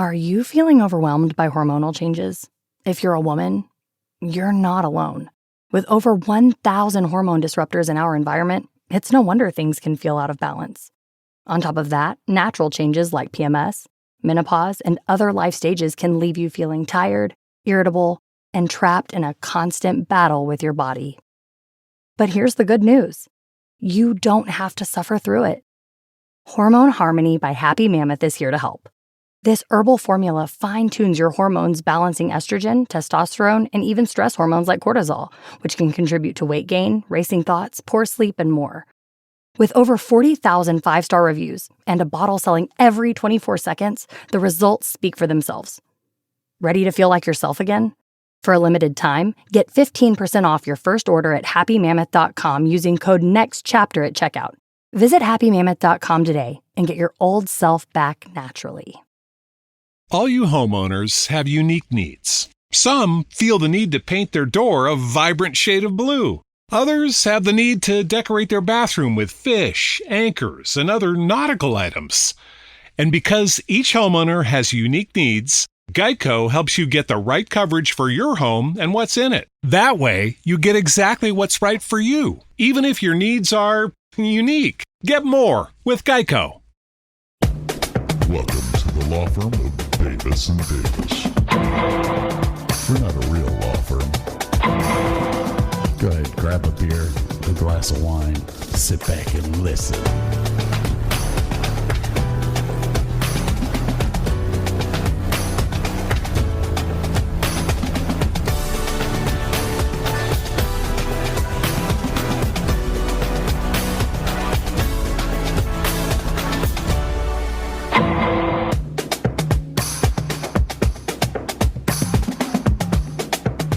Are you feeling overwhelmed by hormonal changes? If you're a woman, you're not alone. With over 1,000 hormone disruptors in our environment, it's no wonder things can feel out of balance. On top of that, natural changes like PMS, menopause, and other life stages can leave you feeling tired, irritable, and trapped in a constant battle with your body. But here's the good news. You don't have to suffer through it. Hormone Harmony by Happy Mammoth is here to help. This herbal formula fine-tunes your hormones, balancing estrogen, testosterone, and even stress hormones like cortisol, which can contribute to weight gain, racing thoughts, poor sleep, and more. With over 40,000 five-star reviews and a bottle selling every 24 seconds, the results speak for themselves. Ready to feel like yourself again? For a limited time, get 15% off your first order at happymammoth.com using code NEXTCHAPTER at checkout. Visit happymammoth.com today and get your old self back naturally. All you homeowners have unique needs. Some feel the need to paint their door a vibrant shade of blue. Others have the need to decorate their bathroom with fish, anchors, and other nautical items. And because each homeowner has unique needs, Geico helps you get the right coverage for your home and what's in it. That way, you get exactly what's right for you, even if your needs are unique. Get more with Geico. Welcome to the law firm of Davis and Davis. We're not a real law firm. Go ahead, grab a beer, a glass of wine, sit back and listen.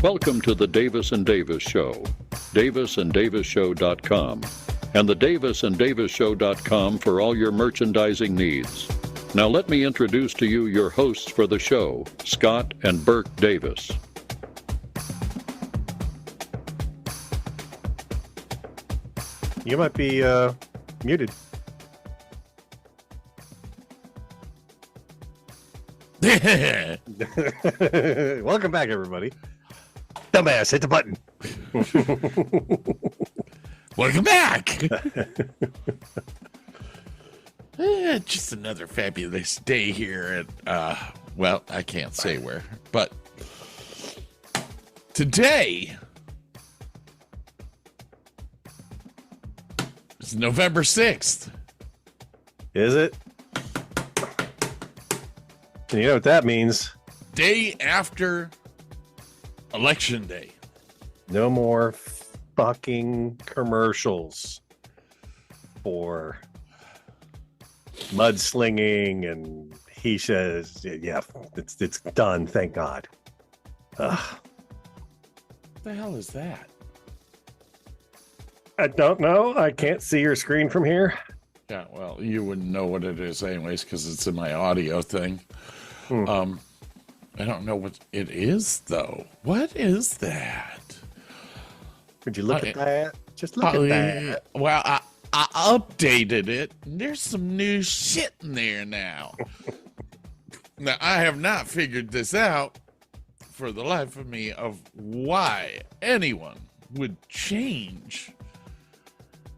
Welcome to the Davis and Davis Show, davisanddavisshow.com, and the davisanddavisshow.com for all your merchandising needs. Now let me introduce to you your hosts for the show, Scott and Burke Davis. You might be muted. Welcome back, everybody. Dumbass, hit the button. Welcome back. Just another fabulous day here at, well, I can't say where, but today is November 6th. Is it? And you know what that means? Day after Election Day. No more fucking commercials for mudslinging, and he says, yeah, it's done, thank God. Ugh. What the hell is that? I don't know. I can't see your screen from here. Yeah, well, you wouldn't know what it is anyways because it's in my audio thing. I don't know what it is, though. What is that? Would you look at that? Just look at that. Well, I updated it. There's some new shit in there now. Now, I have not figured this out for the life of me of why anyone would change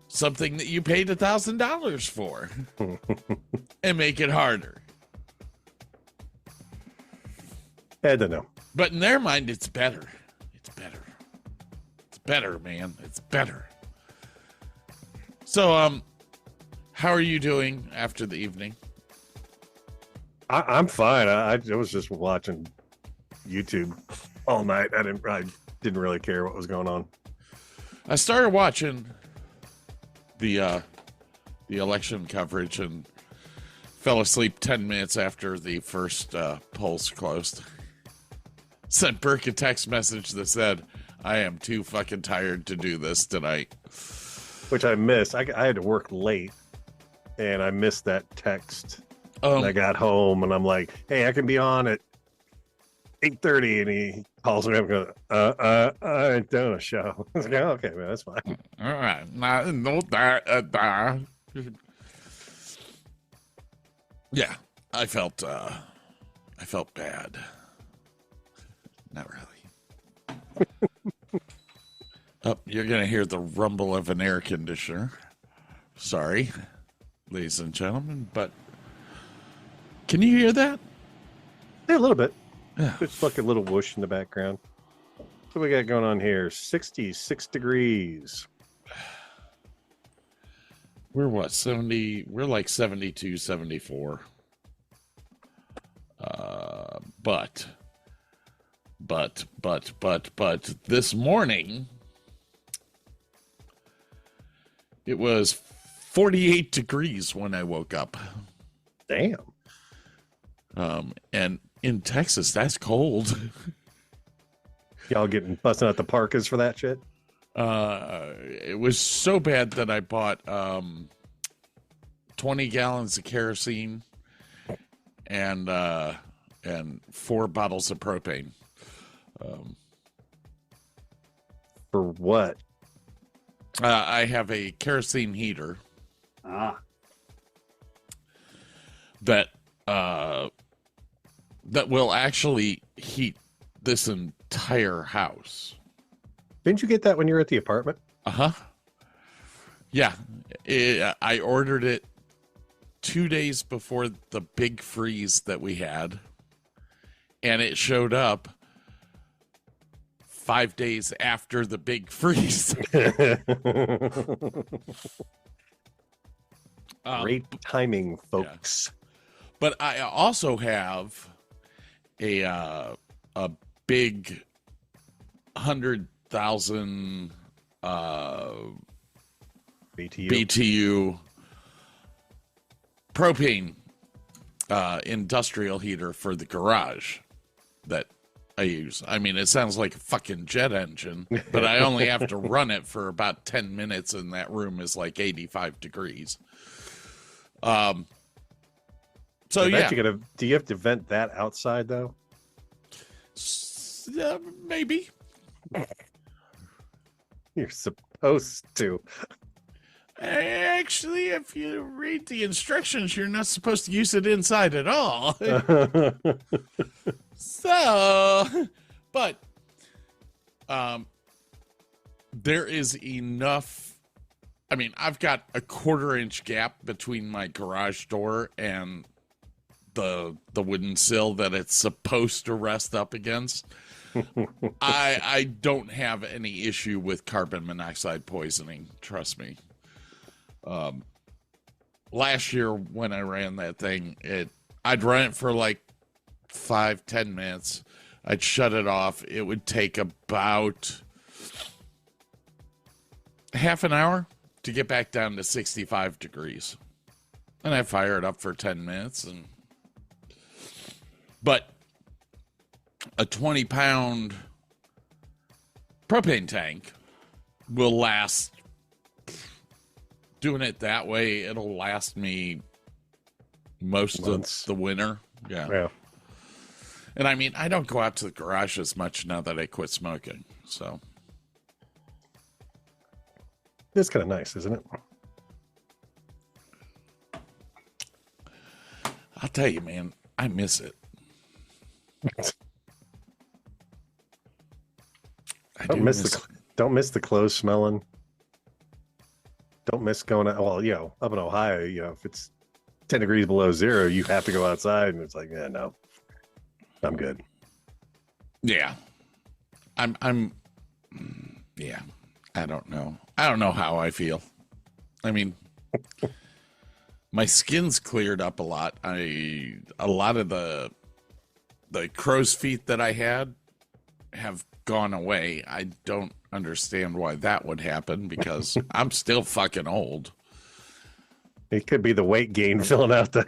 something that you paid $1,000 for and make it harder. I don't know. But in their mind, it's better. It's better. It's better, man. It's better. So, how are you doing after the evening? I'm fine. I was just watching YouTube all night. I didn't really care what was going on. I started watching the election coverage and fell asleep 10 minutes after the first polls closed. Sent Burke a text message that said, I am too fucking tired to do this tonight. Which I missed. I had to work late, and I missed that text. And I got home, and I'm like, hey, I can be on at 8:30, and he calls me up and goes, I ain't doing a show. I was like, oh, okay, man, that's fine. All right. No, yeah, I felt I felt bad. Not really. Oh, you're going to hear the rumble of an air conditioner. Sorry, ladies and gentlemen, but can you hear that? Yeah, a little bit. Yeah. Just like a little whoosh in the background. What we got going on here? 66 degrees. We're what, 70? We're like 72, 74. But this morning, it was 48 degrees when I woke up. Damn. And in Texas, that's cold. Y'all busting out the parkas for that shit? It was so bad that I bought 20 gallons of kerosene and 4 bottles of propane. For what? I have a kerosene heater that will actually heat this entire house. Didn't you get that when you were at the apartment? Uh-huh. Yeah. I ordered it 2 days before the big freeze that we had, and it showed up 5 days after the big freeze. Great timing, folks. Yeah. But I also have a big 100,000 BTU propane industrial heater for the garage that I use. I mean, it sounds like a fucking jet engine, but I only have to run it for about 10 minutes, and that room is like 85 degrees. So yeah, do you have to vent that outside though? Maybe. You're supposed to. Actually, if you read the instructions, you're not supposed to use it inside at all. So, but there is enough. I mean, I've got a 1/4-inch gap between my garage door and the wooden sill that it's supposed to rest up against. I don't have any issue with carbon monoxide poisoning. Trust me. Last year when I ran that thing, I'd run it for like 5-10 minutes. I'd shut it off. It would take about half an hour to get back down to 65 degrees. And I fire it up for 10 minutes. But a 20-pound propane tank will last. Doing it that way, it'll last me most months. Of the winter. Yeah. And I mean, I don't go out to the garage as much now that I quit smoking. So it's kind of nice, isn't it? I'll tell you, man, I miss it. Don't miss the clothes smelling. Don't miss going out. Well, up in Ohio, if it's 10 degrees below zero, you have to go outside, and it's like, yeah, no, I'm good. Yeah, yeah, I don't know. I don't know how I feel. I mean, my skin's cleared up a lot. A lot of the crow's feet that I had have gone away. I don't understand why that would happen because I'm still fucking old. It could be the weight gain filling out the.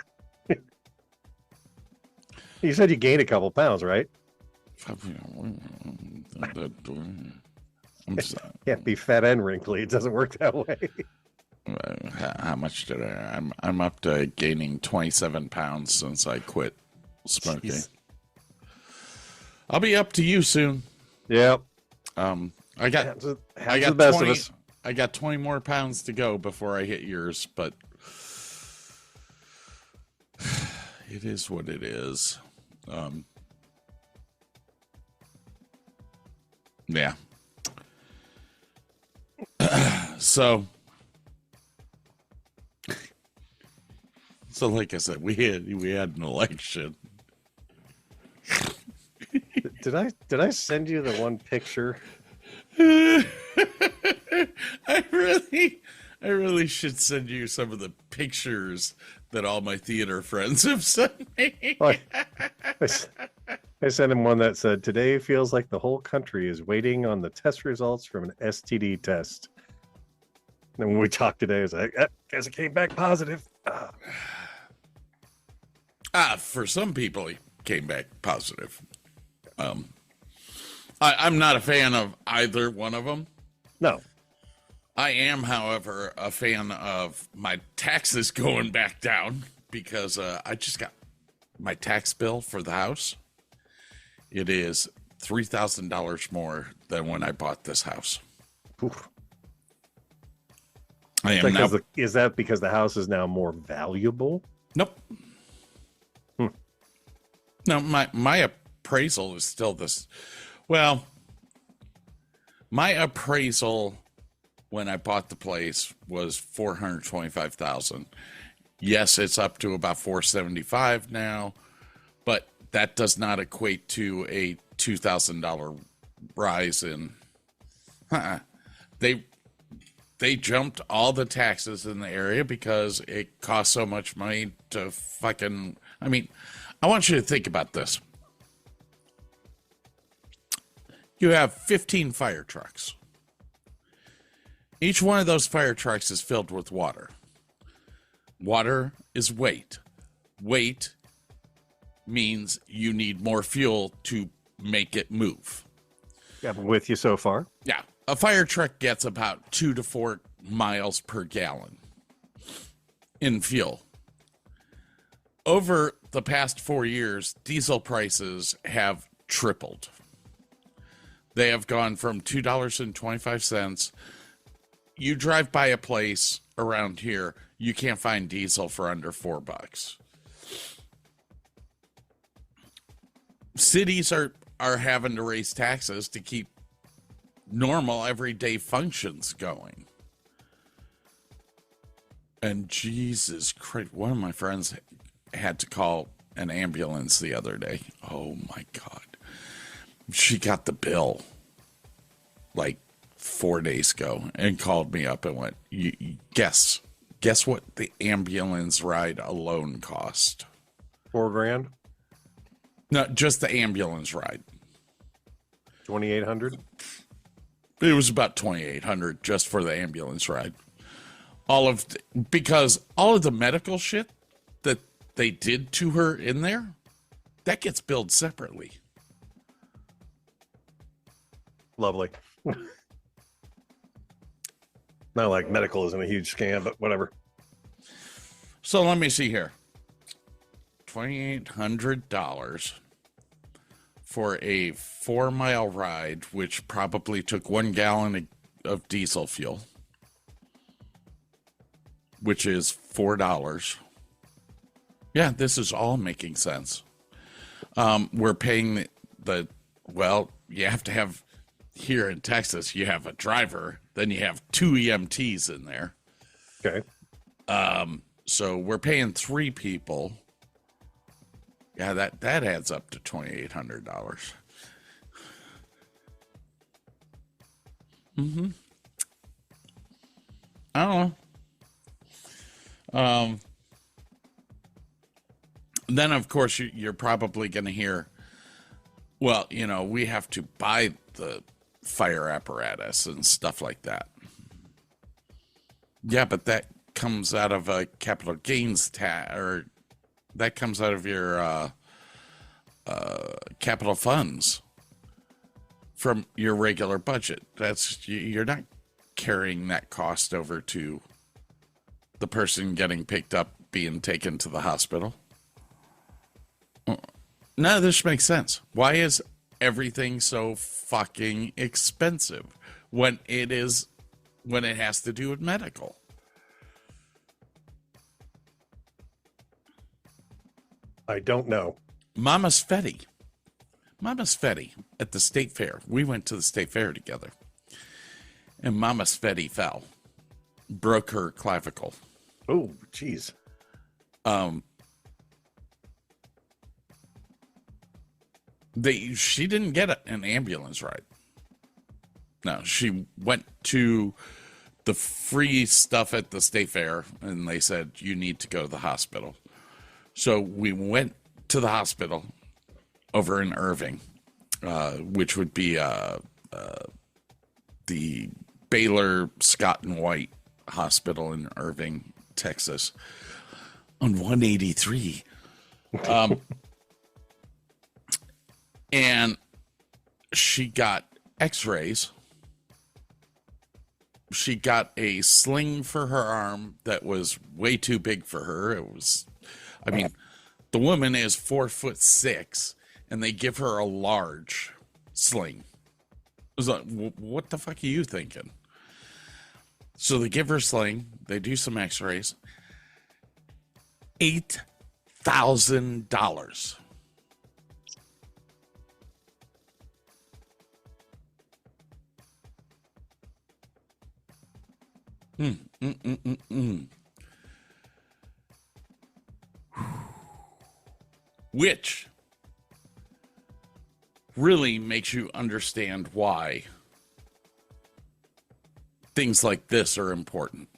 You said you gained a couple pounds, right? Can't be fat and wrinkly. It doesn't work that way. How much did I'm up to gaining 27 pounds since I quit smoking. Jeez. I'll be up to you soon. Yep. I got the best 20, of us. I got 20 more pounds to go before I hit yours, but it is what it is. Yeah. So like I said, we had an election. Did I send you the one picture? I really should send you some of the pictures that all my theater friends have sent me. I sent him one that said, "Today feels like the whole country is waiting on the test results from an STD test." And when we talked today, I was like, guess it came back positive. For some people, he came back positive. I'm not a fan of either one of them. No. I am, however, a fan of my taxes going back down because I just got my tax bill for the house. It is $3,000 more than when I bought this house. Oof. I am now. Is that because the house is now more valuable? Nope. No, my appraisal is still this. Well, my appraisal when I bought the place was $425,000. Yes, it's up to about $475 now, but that does not equate to a $2,000 rise in. They jumped all the taxes in the area because it costs so much money to fucking. I mean, I want you to think about this. You have 15 fire trucks. Each one of those fire trucks is filled with water. Water is weight. Weight means you need more fuel to make it move. Yeah, I'm with you so far. Yeah. A fire truck gets about 2 to 4 miles per gallon in fuel. Over the past 4 years, diesel prices have tripled. They have gone from $2.25. You drive by a place around here, you can't find diesel for under $4. Cities are having to raise taxes to keep normal everyday functions going. And Jesus Christ, one of my friends had to call an ambulance the other day. Oh my God. She got the bill like 4 days ago and called me up and went, guess what the ambulance ride alone cost? $4,000, No, just the ambulance ride. 2,800. It was about 2,800 just for the ambulance ride. Because all of the medical shit that they did to her in there, that gets billed separately. Lovely. Not like medical isn't a huge scam, but whatever. So let me see here. $2,800 for a 4-mile ride, which probably took 1 gallon of diesel fuel, which is $4. Yeah, this is all making sense. We're paying well, you have to have, here in Texas, you have a driver, then you have 2 EMTs in there. Okay. So we're paying 3 people. Yeah, that adds up to $2,800. I don't know. Then, of course, you're probably going to hear, well, we have to buy the fire apparatus and stuff like that. Yeah, but that comes out of a capital gains tax, or that comes out of your capital funds from your regular budget. You're not carrying that cost over to the person getting picked up, being taken to the hospital. None of this makes sense. Why is everything so fucking expensive when it has to do with medical? I don't know. Mama's Fetty at the state fair. We went to the state fair together. And Mama's Fetty fell, broke her clavicle. Oh, jeez. She didn't get an ambulance ride. No, she went to the free stuff at the state fair, and they said, you need to go to the hospital. So we went to the hospital over in Irving, which would be the Baylor Scott and White Hospital in Irving, Texas, on 183. And she got x-rays. She got a sling for her arm that was way too big for her. The woman is 4'6", and they give her a large sling. It was like, what the fuck are you thinking? So they give her a sling. They do some x-rays. $8,000. Which really makes you understand why things like this are important.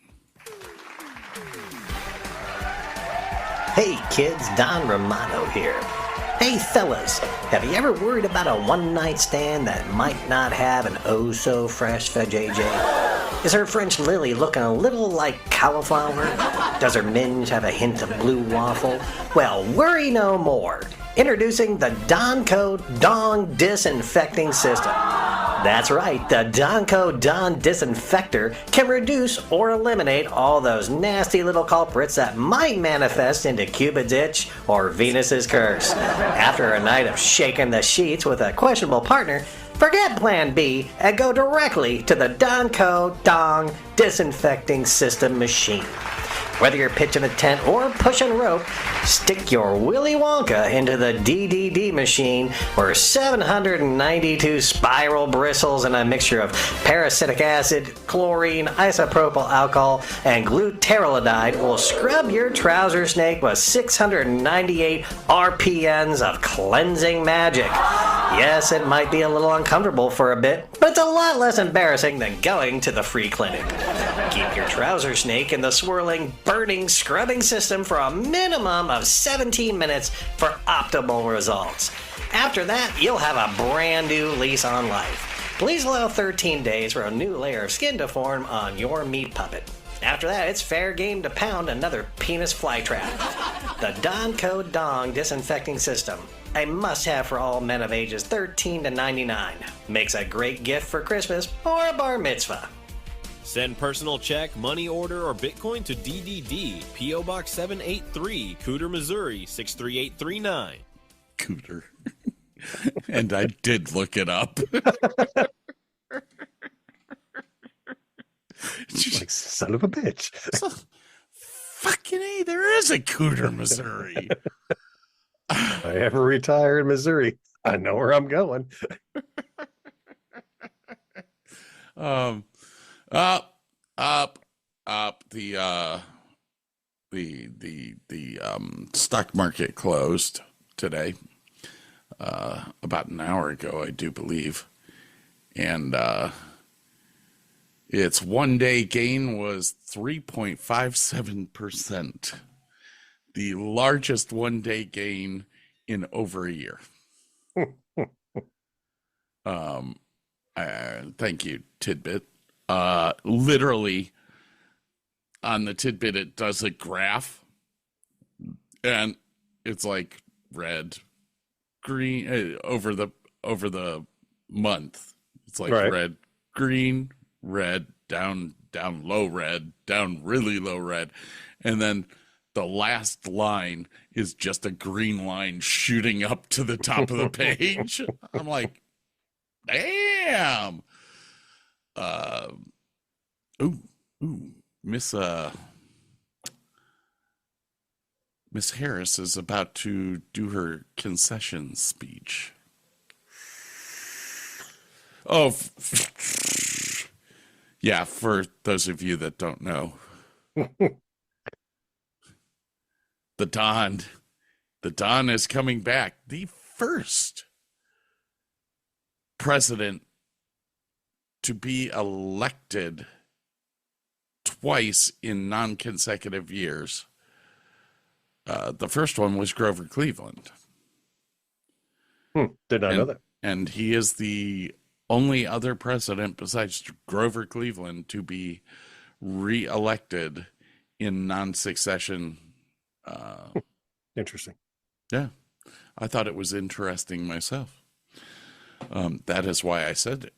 Hey kids, Don Romano here. Hey fellas, have you ever worried about a one-night stand that might not have an oh-so-fresh vajayjay? Is her French lily looking a little like cauliflower? Does her minge have a hint of blue waffle? Well, worry no more. Introducing the Donco Dong Disinfecting System. That's right, the Donco Dawn Disinfector can reduce or eliminate all those nasty little culprits that might manifest into Cupid's itch or Venus's curse. After a night of shaking the sheets with a questionable partner, forget Plan B and go directly to the Donco Dong Disinfecting System machine. Whether you're pitching a tent or pushing rope, stick your Willy Wonka into the DDD machine, where 792 spiral bristles and a mixture of parasitic acid, chlorine, isopropyl alcohol, and glutaraldehyde will scrub your trouser snake with 698 RPNs of cleansing magic. Yes, it might be a little uncomfortable for a bit, but it's a lot less embarrassing than going to the free clinic. Keep your trouser snake in the swirling, burning scrubbing system for a minimum of 17 minutes for optimal results. After that, you'll have a brand new lease on life. Please allow 13 days for a new layer of skin to form on your meat puppet. After that, it's fair game to pound another penis flytrap. The Donco Dong Disinfecting System, a must-have for all men of ages 13 to 99. Makes a great gift for Christmas or a bar mitzvah. Send personal check, money order, or Bitcoin to DDD, P.O. Box 783, Cooter, Missouri, 63839. Cooter. And I did look it up. Like, son of a bitch. Fucking A, there is a Cooter, Missouri. If I ever retire in Missouri, I know where I'm going. The stock market closed today, about an hour ago, I do believe, and its one-day gain was 3.57%, the largest one-day gain in over a year. Thank you, Tidbit. Literally on the Tidbit, it does a graph, and it's like red, green over the month. It's like right. Red, green, red, down, low red, down, really low red, and then the last line is just a green line shooting up to the top of the page. I'm like, damn. Miss Miss Harris is about to do her concession speech. Oh, yeah, for those of you that don't know. The Don is coming back. The first president to be elected twice in non-consecutive years. The first one was Grover Cleveland. Did not know that. And he is the only other president besides Grover Cleveland to be re-elected in non-succession. Interesting. Yeah, I thought it was interesting myself. That is why I said it.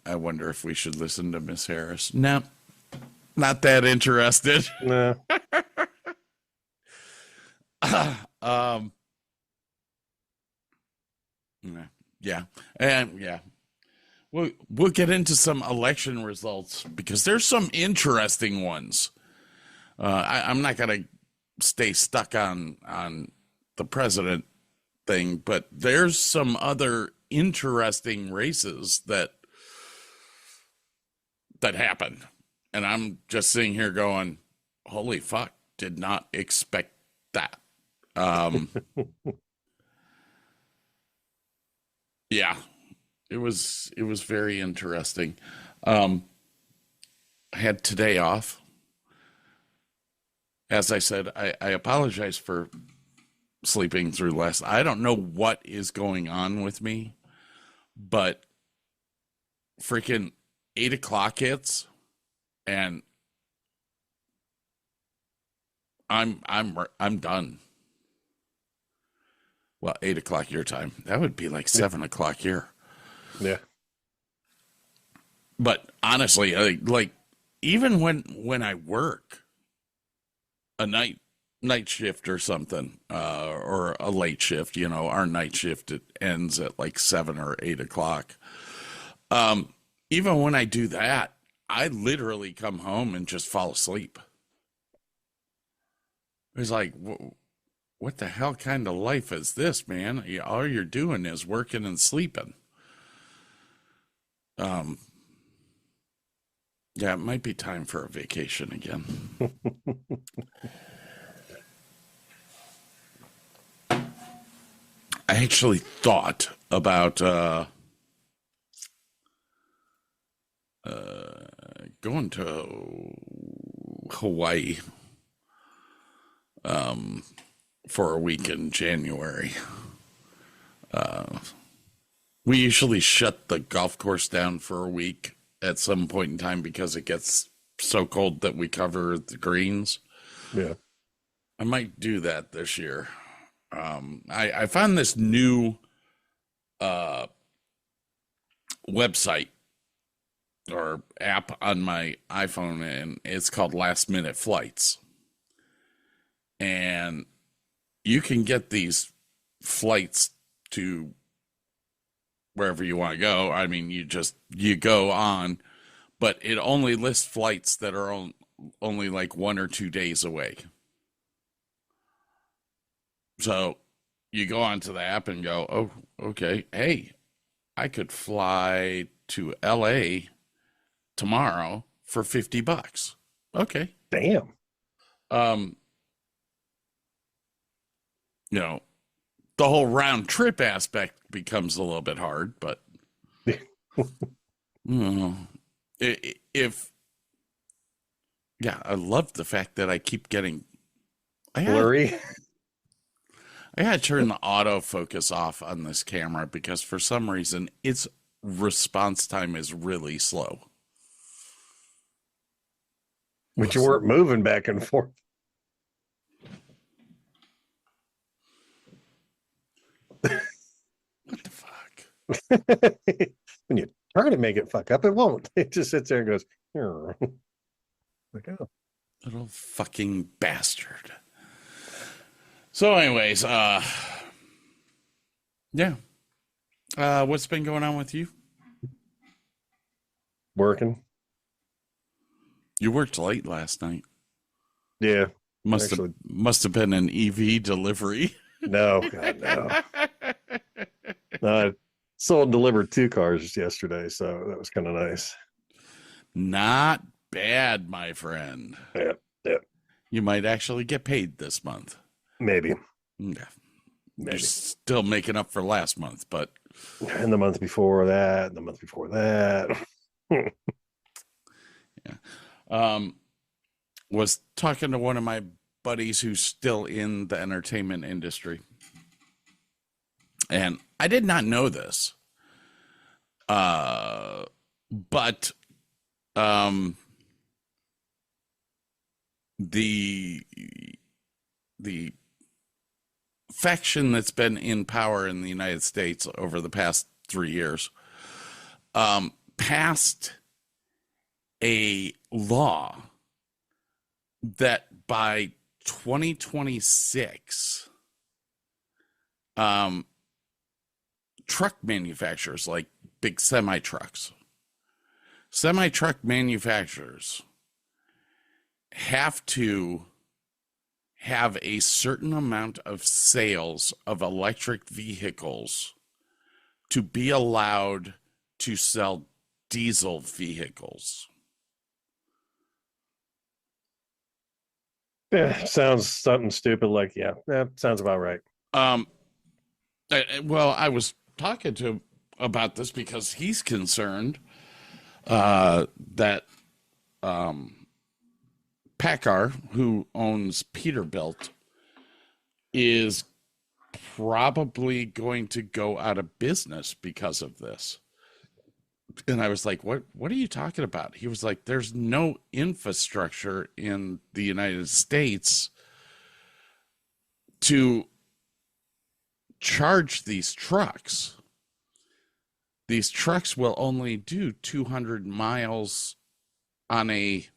I wonder if we should listen to Miss Harris. No, not that interested. No. Yeah, and yeah, we'll get into some election results because there's some interesting ones. I'm not gonna stay stuck on the president thing, but there's some other interesting races that happened, and I'm just sitting here going, "Holy fuck! Did not expect that." Yeah, it was very interesting. I had today off. As I said, I apologize for sleeping through last. I don't know what is going on with me, but freaking 8 o'clock hits, and I'm done. Well, 8 o'clock your time. That would be like 7 o'clock here. Yeah. But honestly, like even when I work a night shift or something, or a late shift, our night shift, it ends at like 7 or 8 o'clock. Even when I do that, I literally come home and just fall asleep. It's like, what the hell kind of life is this, man? All you're doing is working and sleeping. Yeah, it might be time for a vacation again. I actually thought about going to Hawaii for a week in January. We usually shut the golf course down for a week at some point in time because it gets so cold that we cover the greens. Yeah. I might do that this year. I found this new website or app on my iPhone, and it's called Last Minute Flights. And you can get these flights to wherever you want to go. I mean, you go on, but it only lists flights that are only like 1 or 2 days away. So you go onto the app and go, oh, okay, hey, I could fly to LA tomorrow for $50. Okay. Damn. The whole round trip aspect becomes a little bit hard, but I love the fact that I keep getting blurry. I gotta turn the autofocus off on this camera because for some reason its response time is really slow. But you weren't moving back and forth. What the fuck? When you try to make it fuck up, it won't. It just sits there and goes, like, oh. Little fucking bastard. So anyways, yeah. What's been going on with you? Working. You worked late last night. Yeah. Must have been an EV delivery. No, God, no. No, I sold and delivered 2 cars yesterday, so that was kind of nice. Not bad, my friend. Yeah, yeah. You might actually get paid this month. Maybe. Yeah. Maybe. You're still making up for last month, but And the month before that, and the month before that. yeah. Was talking to one of my buddies who's still in the entertainment industry. And I did not know this. But the faction that's been in power in the United States over the past 3 years passed a law that by 2026 truck manufacturers, like big semi-truck manufacturers, have to have a certain amount of sales of electric vehicles to be allowed to sell diesel vehicles. Yeah, sounds something stupid like, yeah, that sounds about right. Well, I was talking to him about this because he's concerned that PACCAR, who owns Peterbilt, is probably going to go out of business because of this. And I was like, what are you talking about? He was like, there's no infrastructure in the United States to charge these trucks. These trucks will only do 200 miles on a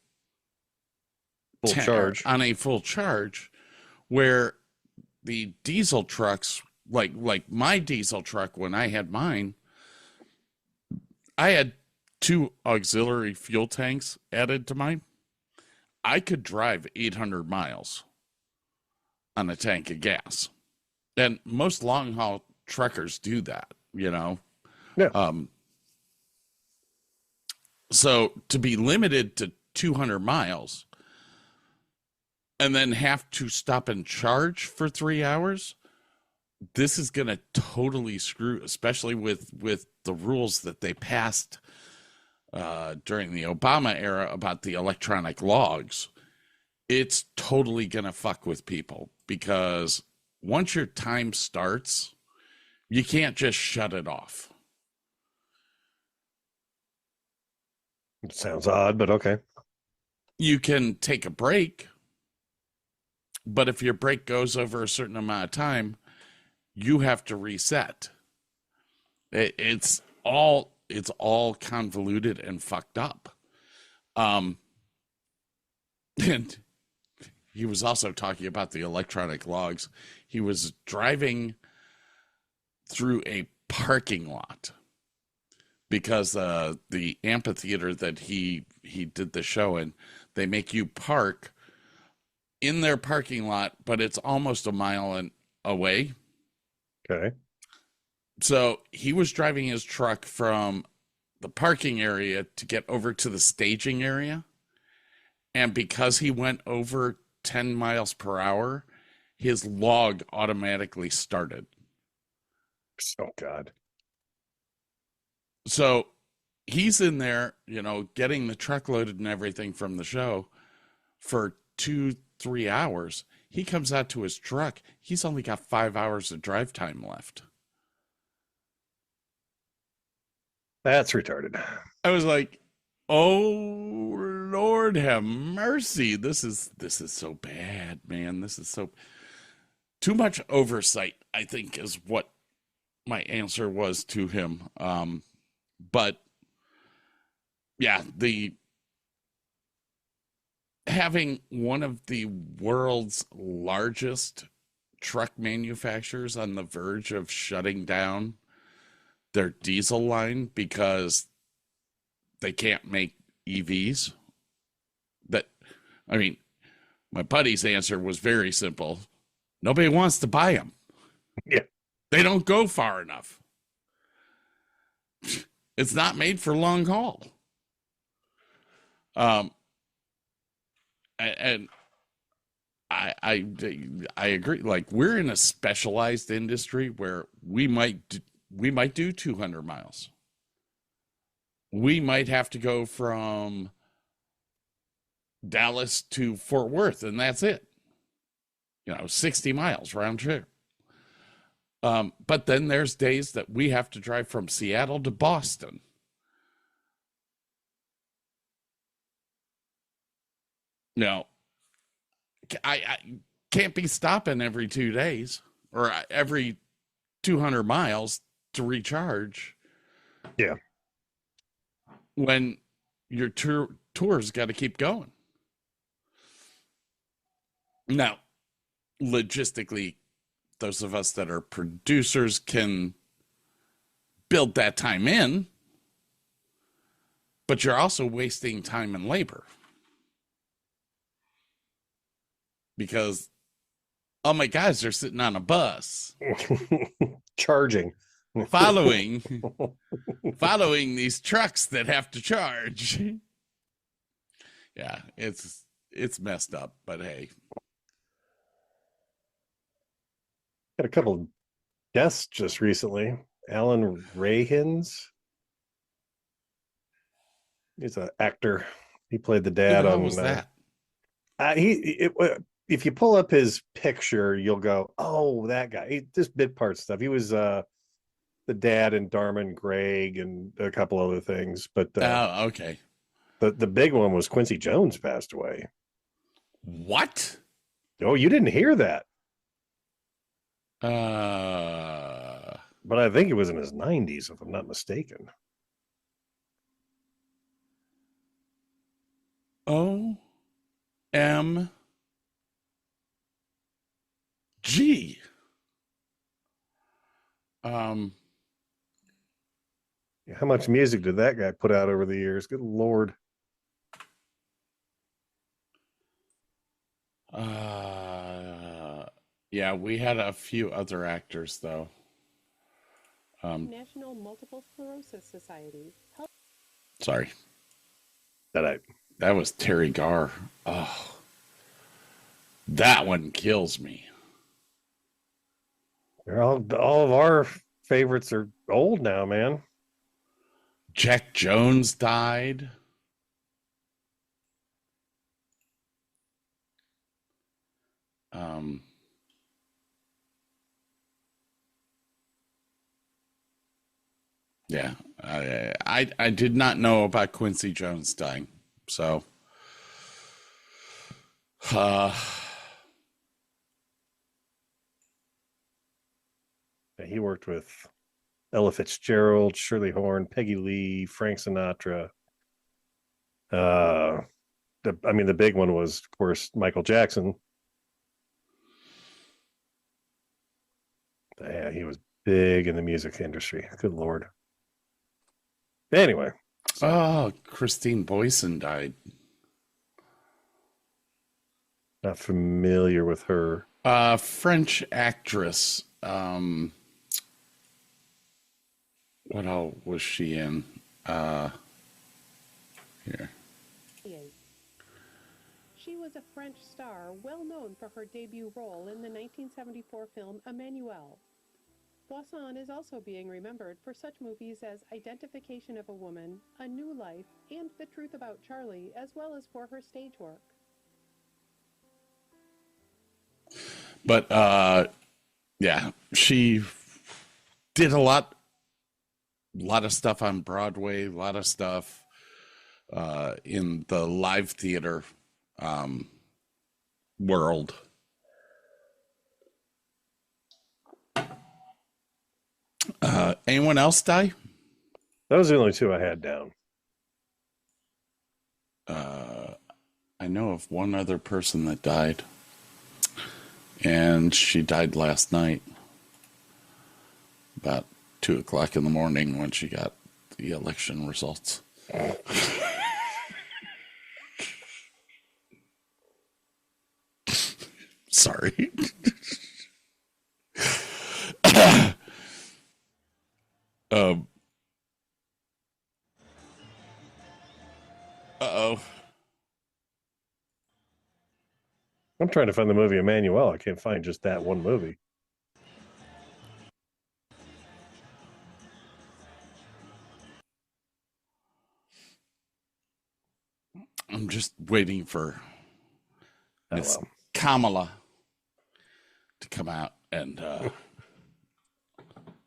full charge, where the diesel trucks, like my diesel truck, when I had mine, I had 2 auxiliary fuel tanks added to mine. I could drive 800 miles on a tank of gas. And most long haul truckers do that, you know? Yeah. So to be limited to 200 miles and then have to stop and charge for 3 hours, this is going to totally screw, especially with the rules that they passed during the Obama era about the electronic logs. It's totally going to fuck with people, because once your time starts, you can't just shut it off. It sounds odd, but okay. You can take a break, but if your break goes over a certain amount of time, you have to reset. It's all convoluted and fucked up. And he was also talking about the electronic logs. He was driving through a parking lot, because the amphitheater that he did the show in, they make you park in their parking lot, but it's almost a mile away. Okay. So he was driving his truck from the parking area to get over to the staging area. And because he went over 10 miles per hour, his log automatically started. Oh, God. So he's in there, getting the truck loaded and everything from the show for 2-3 hours. He comes out to his truck. He's only got 5 hours of drive time left. That's retarded. I was like, oh, Lord have mercy. This is so bad, man. This is so too much oversight, I think, is what my answer was to him. But yeah, having one of the world's largest truck manufacturers on the verge of shutting down their diesel line because they can't make EVs. My buddy's answer was very simple. Nobody wants to buy them. Yeah. They don't go far enough. It's not made for long haul. And I agree. Like, we're in a specialized industry where we might do 200 miles. We might have to go from Dallas to Fort Worth, and that's it. 60 miles round trip. But then there's days that we have to drive from Seattle to Boston. No, I can't be stopping every 2 days or every 200 miles to recharge. Yeah. When your tour's got to keep going. Now, logistically, those of us that are producers can build that time in, but you're also wasting time and labor. Because all my guys are sitting on a bus Charging. following these trucks that have to charge. Yeah, it's messed up, but hey. Had a couple of deaths just recently. Alan Rayhins. He's an actor. He played the dad on. Was that? If you pull up his picture, you'll go, "Oh, that guy." Just bit part stuff. He was the dad in Dharma and Greg and a couple other things. But okay. The big one was Quincy Jones passed away. What? Oh, you didn't hear that? But I think it was in his 90s, if I'm not mistaken. OMG. How much music did that guy put out over the years? Good Lord. Yeah, we had a few other actors though. National Multiple Sclerosis Society. Sorry. That was Terry Garr. Oh, that one kills me. They're all of our favorites are old now, man. Jack Jones died. Yeah, I did not know about Quincy Jones dying, so he worked with Ella Fitzgerald, Shirley Horn, Peggy Lee, Frank Sinatra. The big one was, of course, Michael Jackson. Yeah, he was big in the music industry. Good Lord. Anyway. Christine Boyson died. Not familiar with her. French actress. What all was she in? Here. She was a French star, well known for her debut role in the 1974 film Emmanuelle. Boisson is also being remembered for such movies as Identification of a Woman, A New Life, and The Truth About Charlie, as well as for her stage work. But, yeah, she did a lot of stuff on Broadway, a lot of stuff in the live theater world. Anyone else die? That was the only two I had down. I know of one other person that died, and she died last night about 2:00 in the morning when she got the election results. sorry. Uh-oh. I'm trying to find the movie Emmanuel. I can't find just that one movie. I'm just waiting for Miss well. Kamala to come out and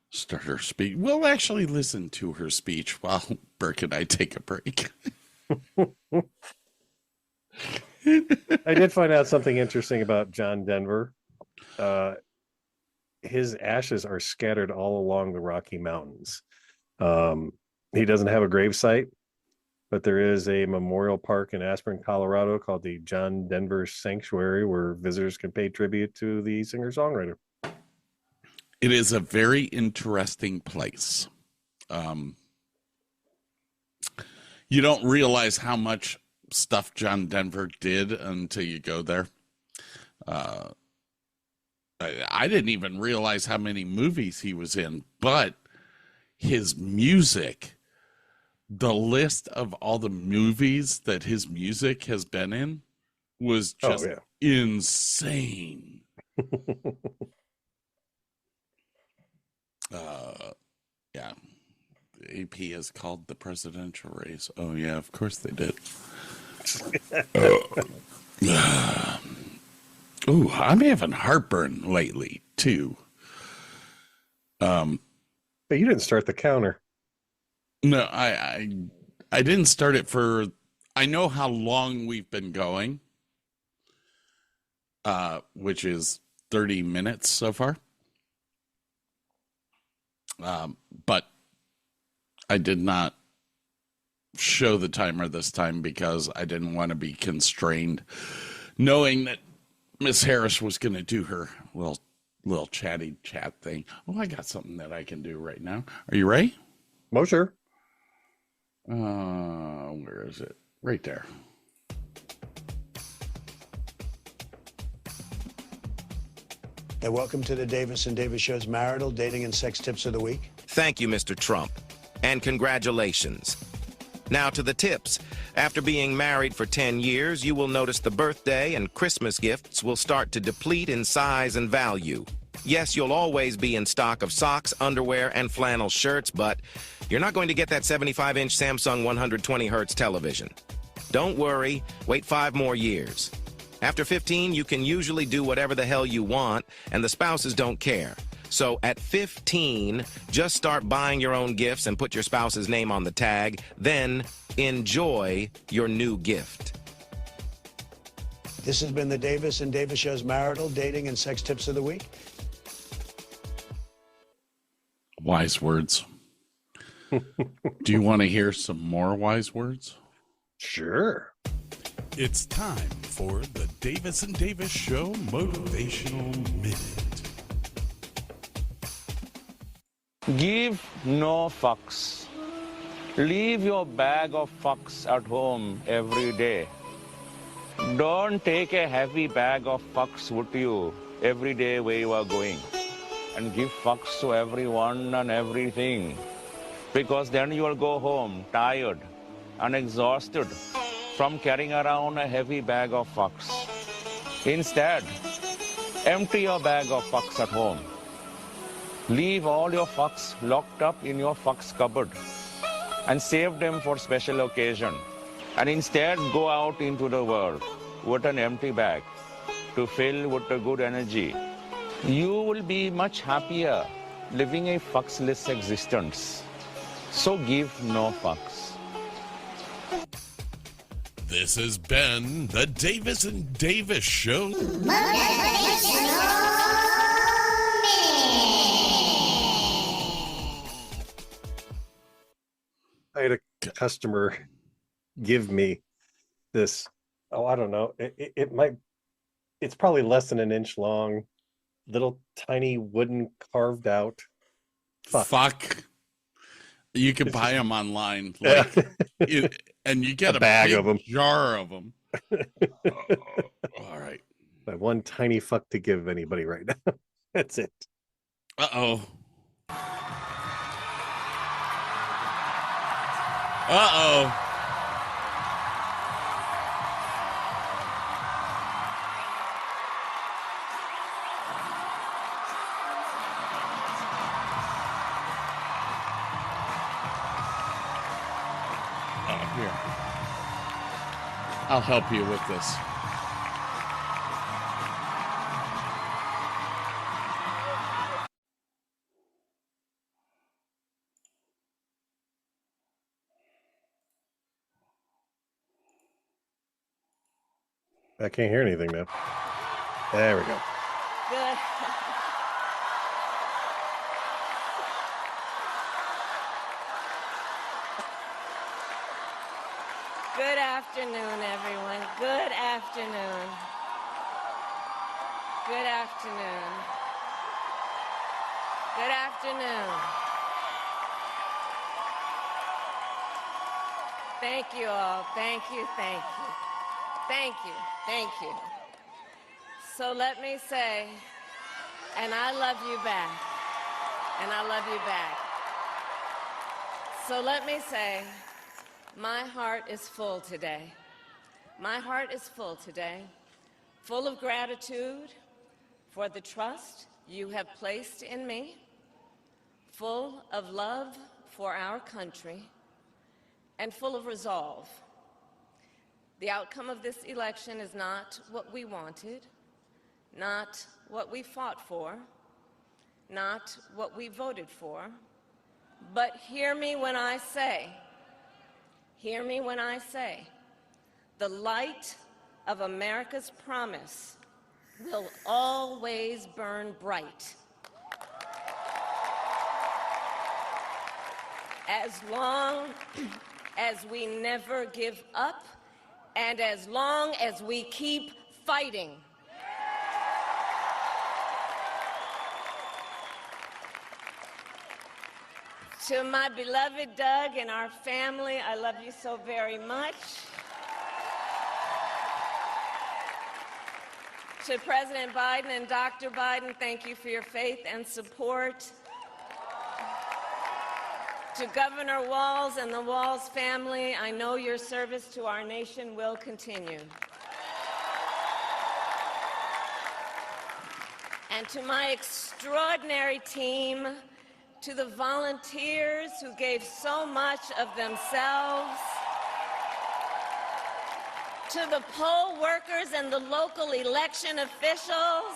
start her speech. We'll actually listen to her speech while Burke and I take a break. I did find out something interesting about John Denver. His ashes are scattered all along the Rocky Mountains. He doesn't have a gravesite, but there is a memorial park in Aspen, Colorado called the John Denver Sanctuary where visitors can pay tribute to the singer-songwriter. It is a very interesting place. You don't realize how much stuff John Denver did until you go there. I didn't even realize how many movies he was in, but his music, the list of all the movies that his music has been in was just insane. Yeah. AP is called the presidential race. Oh, yeah, of course they did. Oh, I'm having heartburn lately, too. But you didn't start the counter. No, I didn't start it for... I know how long we've been going, which is 30 minutes so far. But I did not show the timer this time because I didn't want to be constrained, knowing that Miss Harris was going to do her little chatty chat thing. Oh, I got something that I can do right now. Are you ready? Oh, sure. Where is it? Right there. And welcome to the Davis and Davis Show's marital, dating, and sex tips of the week. Thank you, Mr. Trump, and congratulations. Now to the tips. After being married for 10 years, you will notice the birthday and Christmas gifts will start to deplete in size and value. Yes, you'll always be in stock of socks, underwear, and flannel shirts, but you're not going to get that 75-inch Samsung 120Hz television. Don't worry, wait 5 more years. After 15, you can usually do whatever the hell you want, and the spouses don't care. So at 15, just start buying your own gifts and put your spouse's name on the tag. Then enjoy your new gift. This has been the Davis and Davis Show's marital, dating, and sex tips of the week. Wise words. Do you want to hear some more wise words? Sure. It's time for the Davis and Davis Show Motivational Minute. Give no fucks. Leave your bag of fucks at home every day. Don't take a heavy bag of fucks with you every day where you are going. And give fucks to everyone and everything. Because then you will go home tired and exhausted from carrying around a heavy bag of fucks. Instead, empty your bag of fucks at home. Leave all your fucks locked up in your fucks cupboard and save them for special occasion. And instead go out into the world with an empty bag to fill with the good energy. You will be much happier living a fucksless existence. So give no fucks. This has been the Davis and Davis Show. I had a customer give me this. Oh, I don't know. It's probably less than an inch long, little tiny wooden carved out. Fuck. You can buy them online, like, and you get a bag big of them, jar of them. All right. I have one tiny fuck to give anybody right now. That's it. Uh-oh. Uh-oh. Here. I'll help you with this. I can't hear anything now. There we go. Good. Good afternoon, everyone. Good afternoon. Good afternoon. Good afternoon. Thank you all. Thank you, thank you. Thank you, thank you. So let me say, and I love you back. And I love you back. So let me say, my heart is full today. My heart is full today, full of gratitude for the trust you have placed in me, full of love for our country, and full of resolve. The outcome of this election is not what we wanted, not what we fought for, not what we voted for, but hear me when I say, the light of America's promise will always burn bright. As long as we never give up, and as long as we keep fighting. To my beloved Doug and our family, I love you so very much. To President Biden and Dr. Biden, thank you for your faith and support. To Governor Walz and the Walz family, I know your service to our nation will continue. And to my extraordinary team, to the volunteers who gave so much of themselves, to the poll workers and the local election officials,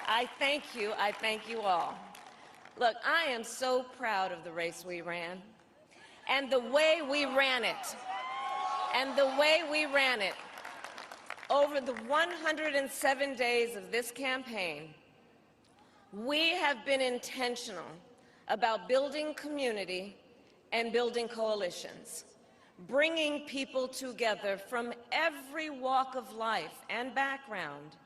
I thank you all. Look, I am so proud of the race we ran, and the way we ran it, over the 107 days of this campaign. We have been intentional about building community and building coalitions, bringing people together from every walk of life and background,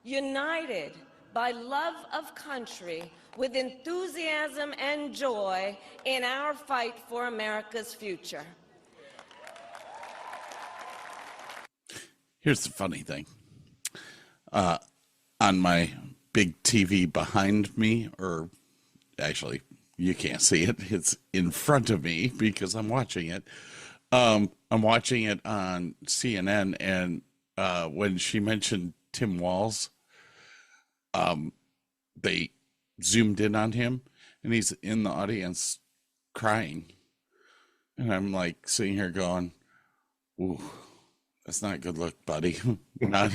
united by love of country with enthusiasm and joy in our fight for America's future. Here's the funny thing. On my big TV behind me, or actually you can't see it, it's in front of me because I'm watching it. I'm watching it on CNN, and when she mentioned Tim Walz, they zoomed in on him, and he's in the audience crying. And I'm like sitting here going, ooh, that's not a good look, buddy. Not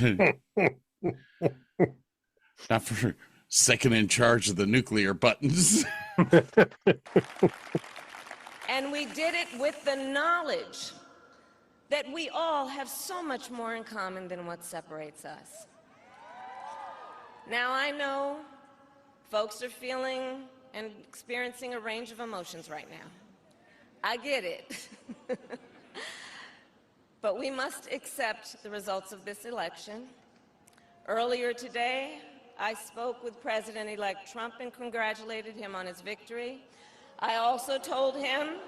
for second in charge of the nuclear buttons. And we did it with the knowledge that we all have so much more in common than what separates us. Now, I know folks are feeling and experiencing a range of emotions right now. I get it. But we must accept the results of this election. Earlier today, I spoke with President-elect Trump and congratulated him on his victory. I also told him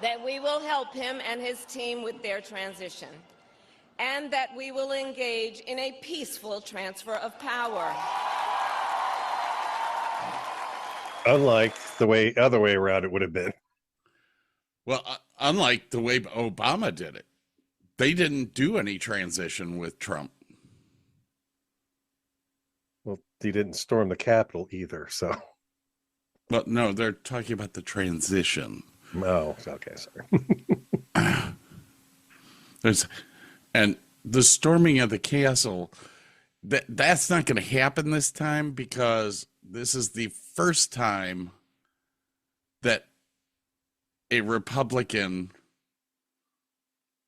that we will help him and his team with their transition. and that we will engage in a peaceful transfer of power. Unlike the other way around it would have been. Well, unlike the way Obama did it, they didn't do any transition with Trump. Well, he didn't storm the Capitol either, so. But no, they're talking about the transition. Oh, okay, sorry. And the storming of the castle, that's not going to happen this time, because this is the first time that a Republican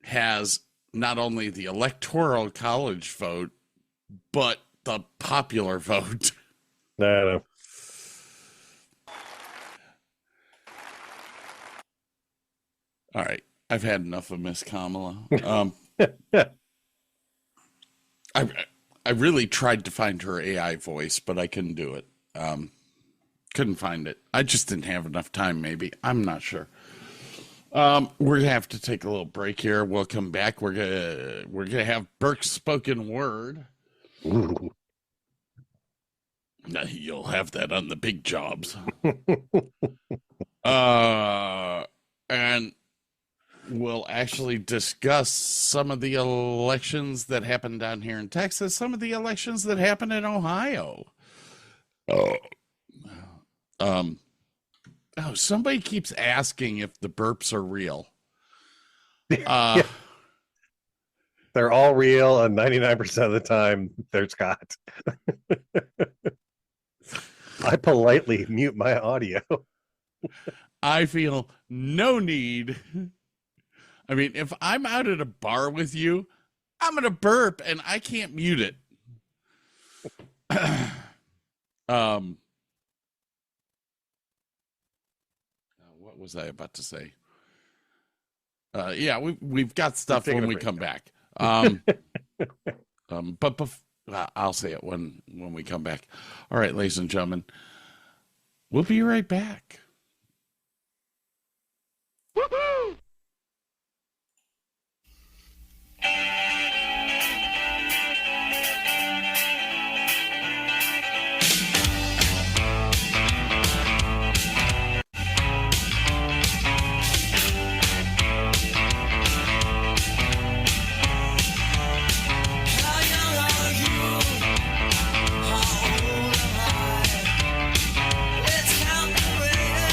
has not only the Electoral College vote, but the popular vote. No. All right. I've had enough of Miss Kamala. I really tried to find her AI voice, but I couldn't do it. Couldn't find it. I just didn't have enough time, maybe. I'm not sure. We're going to have to take a little break here. We'll come back. We're gonna have Burke's spoken word. Ooh. You'll have that on the big jobs. And we'll actually discuss some of the elections that happened down here in Texas, some of the elections that happened in Ohio. Somebody keeps asking if the burps are real. Yeah. They're all real, and 99% of the time, they're Scott. I politely mute my audio. I feel no need. I mean, if I'm out at a bar with you, I'm going to burp, and I can't mute it. What was I about to say? Yeah, we've got stuff when we come back. But I'll say it when we come back. All right, ladies and gentlemen, we'll be right back. Woohoo! Let's count the way.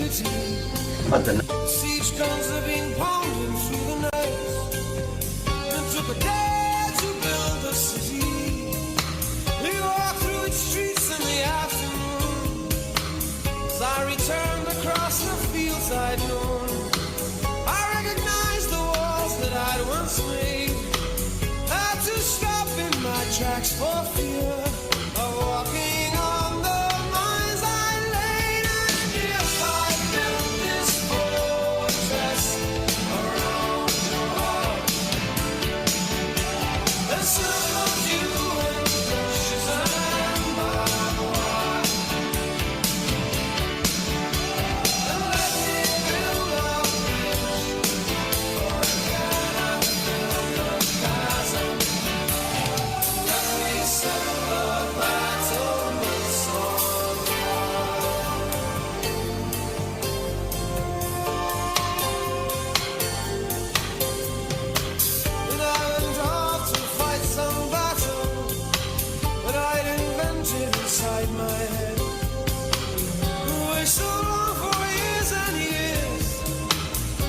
But the siege guns have been pounding through the night. It took a day to build a city. We walked through its streets in the afternoon. As I returned across the fields I'd known, I recognized the walls that I'd once made. Had to stop in my tracks for fear of walking on the mines I laid. And if I built this fortress around your heart, then circled you in bushes and barbed wire, and let me build a bridge for a cannot fill the chasm. Let me set the battlements on fire. And I went off to fight some battle that I'd invented inside my head. We so long for years and years.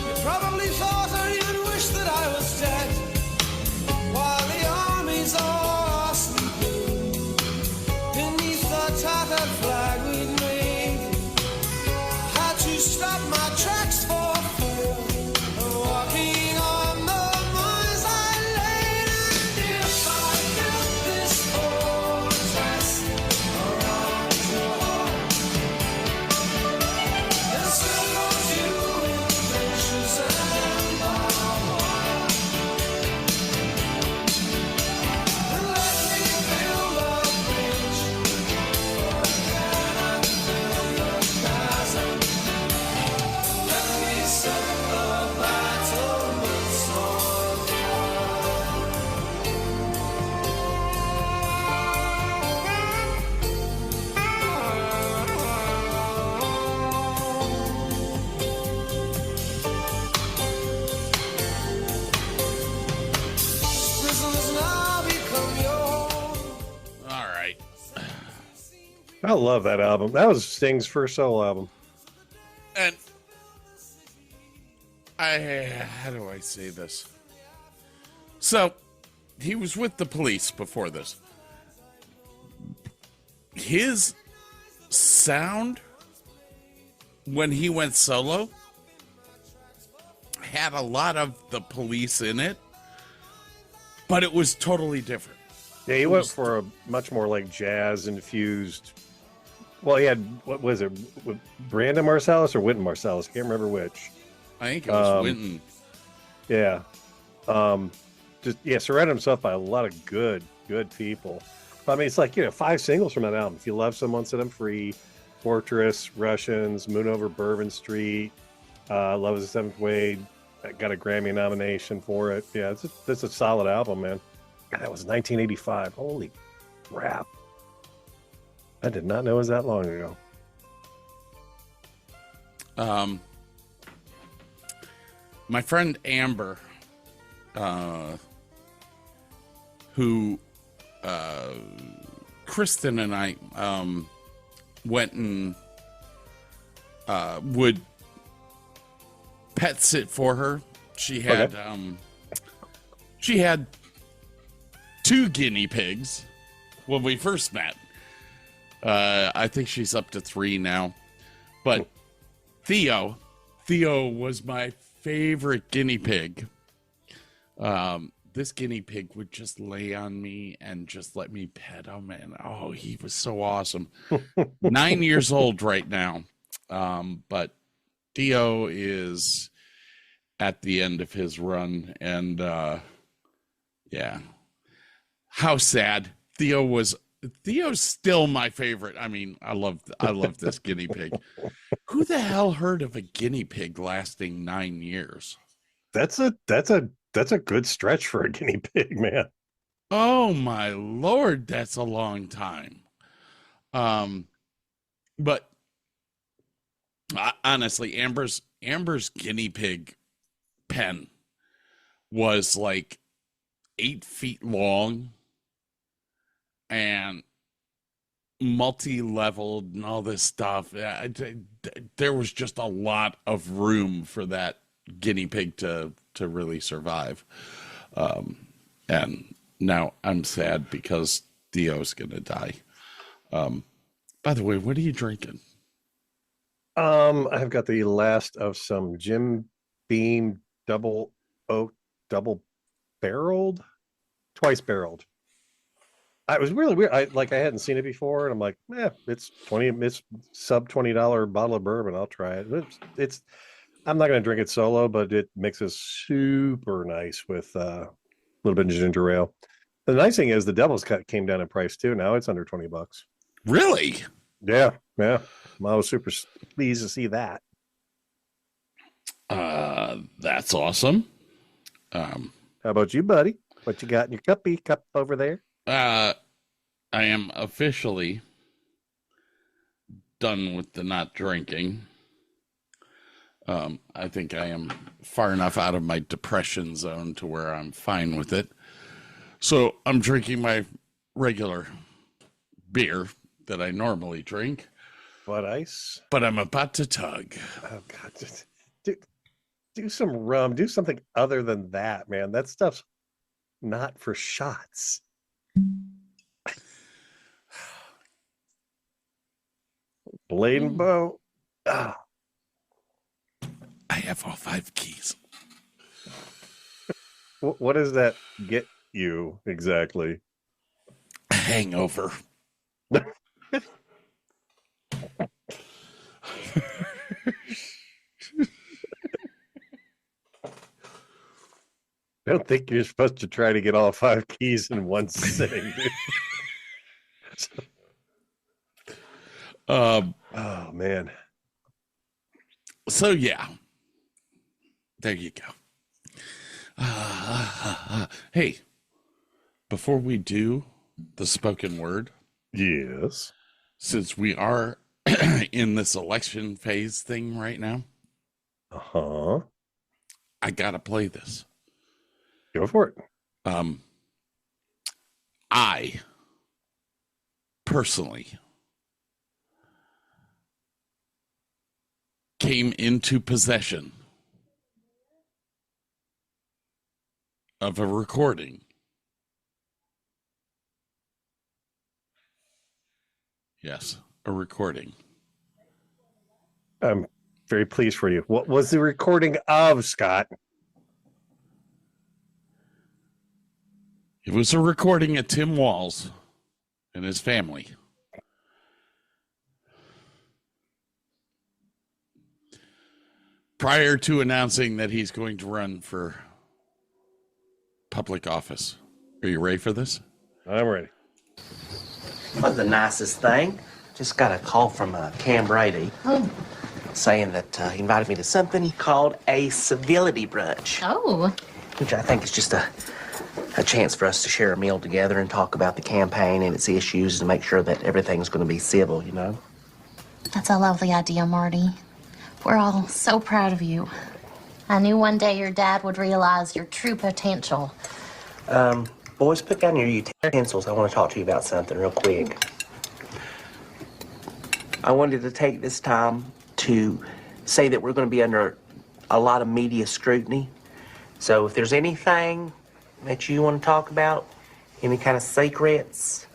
You probably thought or even wished that I was dead, while the armies all are sleeping beneath the tattered flag we'd made. Had to stop my tracks for fear of walking on the mines I laid. And if I built this fortress around your heart, then circled you in trenches and barbed wire, and let me build a bridge for a cannot fill the chasm. Let me set the battlements on prison has now become your home. All right. I love that album. That was Sting's first solo album. And how do I say this? So he was with the Police before this. His sound when he went solo had a lot of the Police in it, but it was totally different. Yeah, he went for a much more like jazz infused. Well, he had, what was it, Brandon Marsalis or Wynton Marsalis? I can't remember which. I think it was Wynton. Yeah. Surrounded himself by a lot of good people. But, I mean, it's like, 5 singles from that album. If You Love Someone, Set Them Free, Fortress, Russians, Moon Over Bourbon Street, Love is the Seventh Wave. I got a Grammy nomination for it. Yeah, it's a solid album, man. God, that was 1985. Holy crap. I did not know it was that long ago. My friend Amber, who Kristen and I went and would pet sit for her. She had she had 2 guinea pigs when we first met. I think she's up to 3 now. But Theo was my favorite guinea pig. This guinea pig would just lay on me and just let me pet him. And oh, he was so awesome. 9 years old right now. But Theo is at the end of his run. And yeah, how sad. Theo's still my favorite. I mean, I love this guinea pig. Who the hell heard of a guinea pig lasting 9 years? That's a good stretch for a guinea pig, man. Oh my Lord, that's a long time. But honestly, Amber's guinea pig pen was like 8 feet long, and multi-leveled and all this stuff. There was just a lot of room for that guinea pig to really survive. And now I'm sad because Theo's going to die. By the way, what are you drinking? I've got the last of some Jim Beam double oak, double barreled, twice barreled. It was really weird. I hadn't seen it before, and I'm like, it's sub $20 bottle of bourbon. I'll try it. It's I'm not going to drink it solo, but it mixes super nice with a little bit of ginger ale. The nice thing is the Devil's Cut came down in price too. Now it's under $20. Really? Yeah. I was super pleased to see that. That's awesome. How about you, buddy? What you got in your cup over there? I am officially done with the not drinking. I think I am far enough out of my depression zone to where I'm fine with it. So I'm drinking my regular beer that I normally drink. What ice? But I'm about to tug. Oh, God. Do some rum. Do something other than that, man. That stuff's not for shots. Blade and bow. Oh. I have all 5 keys. What does that get you exactly? A hangover. I don't think you're supposed to try to get all 5 keys in one sitting. Oh man. So yeah, there you go. Hey, before we do the spoken word, yes, since we are in this election phase thing right now, I gotta play this. Go for it. I personally came into possession of a recording. Yes, a recording. I'm very pleased for you. What was the recording of, Scott? It was a recording of Tim Walz and his family. Prior to announcing that he's going to run for public office. Are you ready for this? I'm ready. Wasn't the nicest thing. Just got a call from Cam Brady saying that he invited me to something he called a civility brunch. Oh. Which I think is just a chance for us to share a meal together and talk about the campaign and its issues and make sure that everything's going to be civil, you know? That's a lovely idea, Marty. We're all so proud of you. I knew one day your dad would realize your true potential. Boys, put down your utensils. I want to talk to you about something real quick. I wanted to take this time to say that we're going to be under a lot of media scrutiny. So if there's anything that you want to talk about, any kind of secrets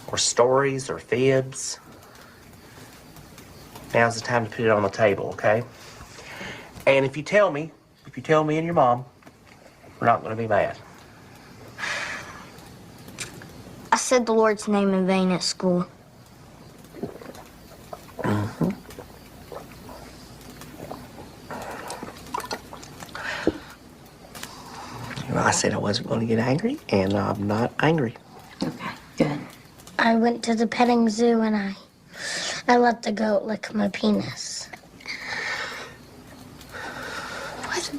or stories or fibs, now's the time to put it on the table, okay? And if you tell me and your mom, we're not going to be mad. I said the Lord's name in vain at school. Mm-hmm. Well, I said I wasn't going to get angry, and I'm not angry. Okay, good. I went to the petting zoo and I let the goat lick my penis. What?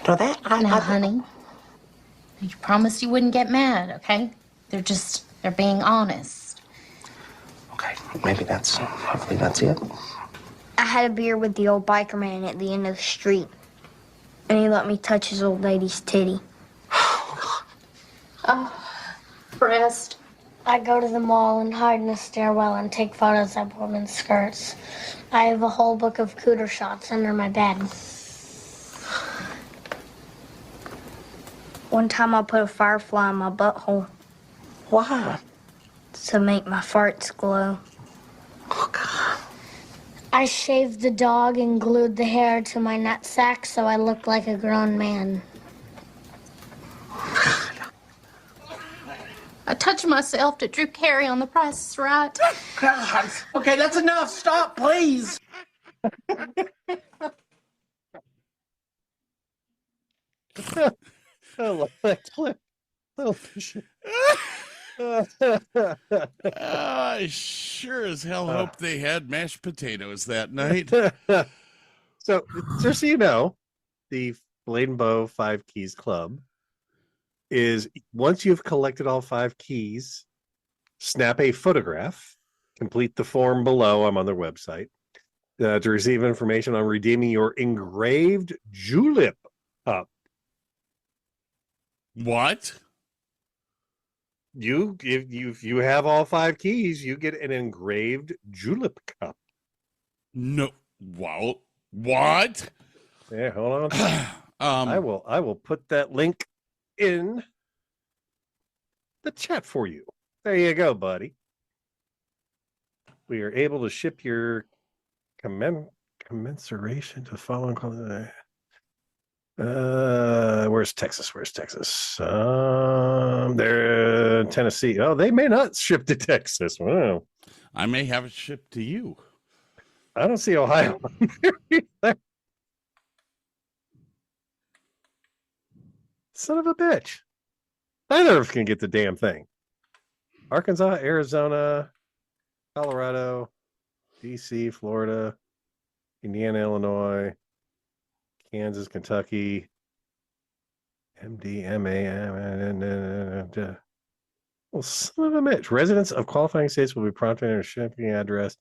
No, that Now, honey, you promised you wouldn't get mad, okay? They're being honest. Okay, hopefully that's it. I had a beer with the old biker man at the end of the street. And he let me touch his old lady's titty. Oh. depressed. I go to the mall and hide in the stairwell and take photos of women's skirts. I have a whole book of cooter shots under my bed. One time I put a firefly in my butthole. Why? To make my farts glow. Oh, God. I shaved the dog and glued the hair to my nutsack so I looked like a grown man. I touched myself to Drew Carey on The Price is Right. God. Okay, that's enough. Stop, please. I love that clip. I sure as hell hope they had mashed potatoes that night. So, just so you know, the Blade and Bow 5 Keys Club is once you've collected all 5 keys, snap a photograph, complete the form below. I'm on their website to receive information on redeeming your engraved julep cup. What? If you have all 5 keys, you get an engraved julep cup. No, well, what? Yeah, hold on. I will put that link in the chat for you. There you go, buddy. We are able to ship your commensuration to following. Where's Texas? They're Tennessee. Oh, they may not ship to Texas. Wow. I may have it shipped to you. I don't see Ohio on there either. Son of a bitch. Neither of us can get the damn thing. Arkansas, Arizona, Colorado, DC, Florida, Indiana, Illinois, Kansas, Kentucky, MD, well, son of a bitch. Residents of qualifying states will be prompted in a shipping address.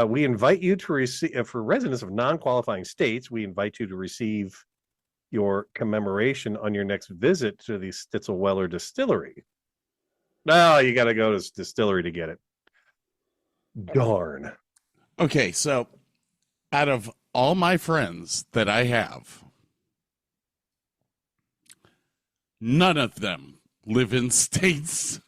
We invite you to receive, for residents of non-qualifying states, we invite you to receive your commemoration on your next visit to the Stitzel-Weller Distillery. No, you got to go to this distillery to get it. Darn. Okay, so out of all my friends that I have, none of them live in states.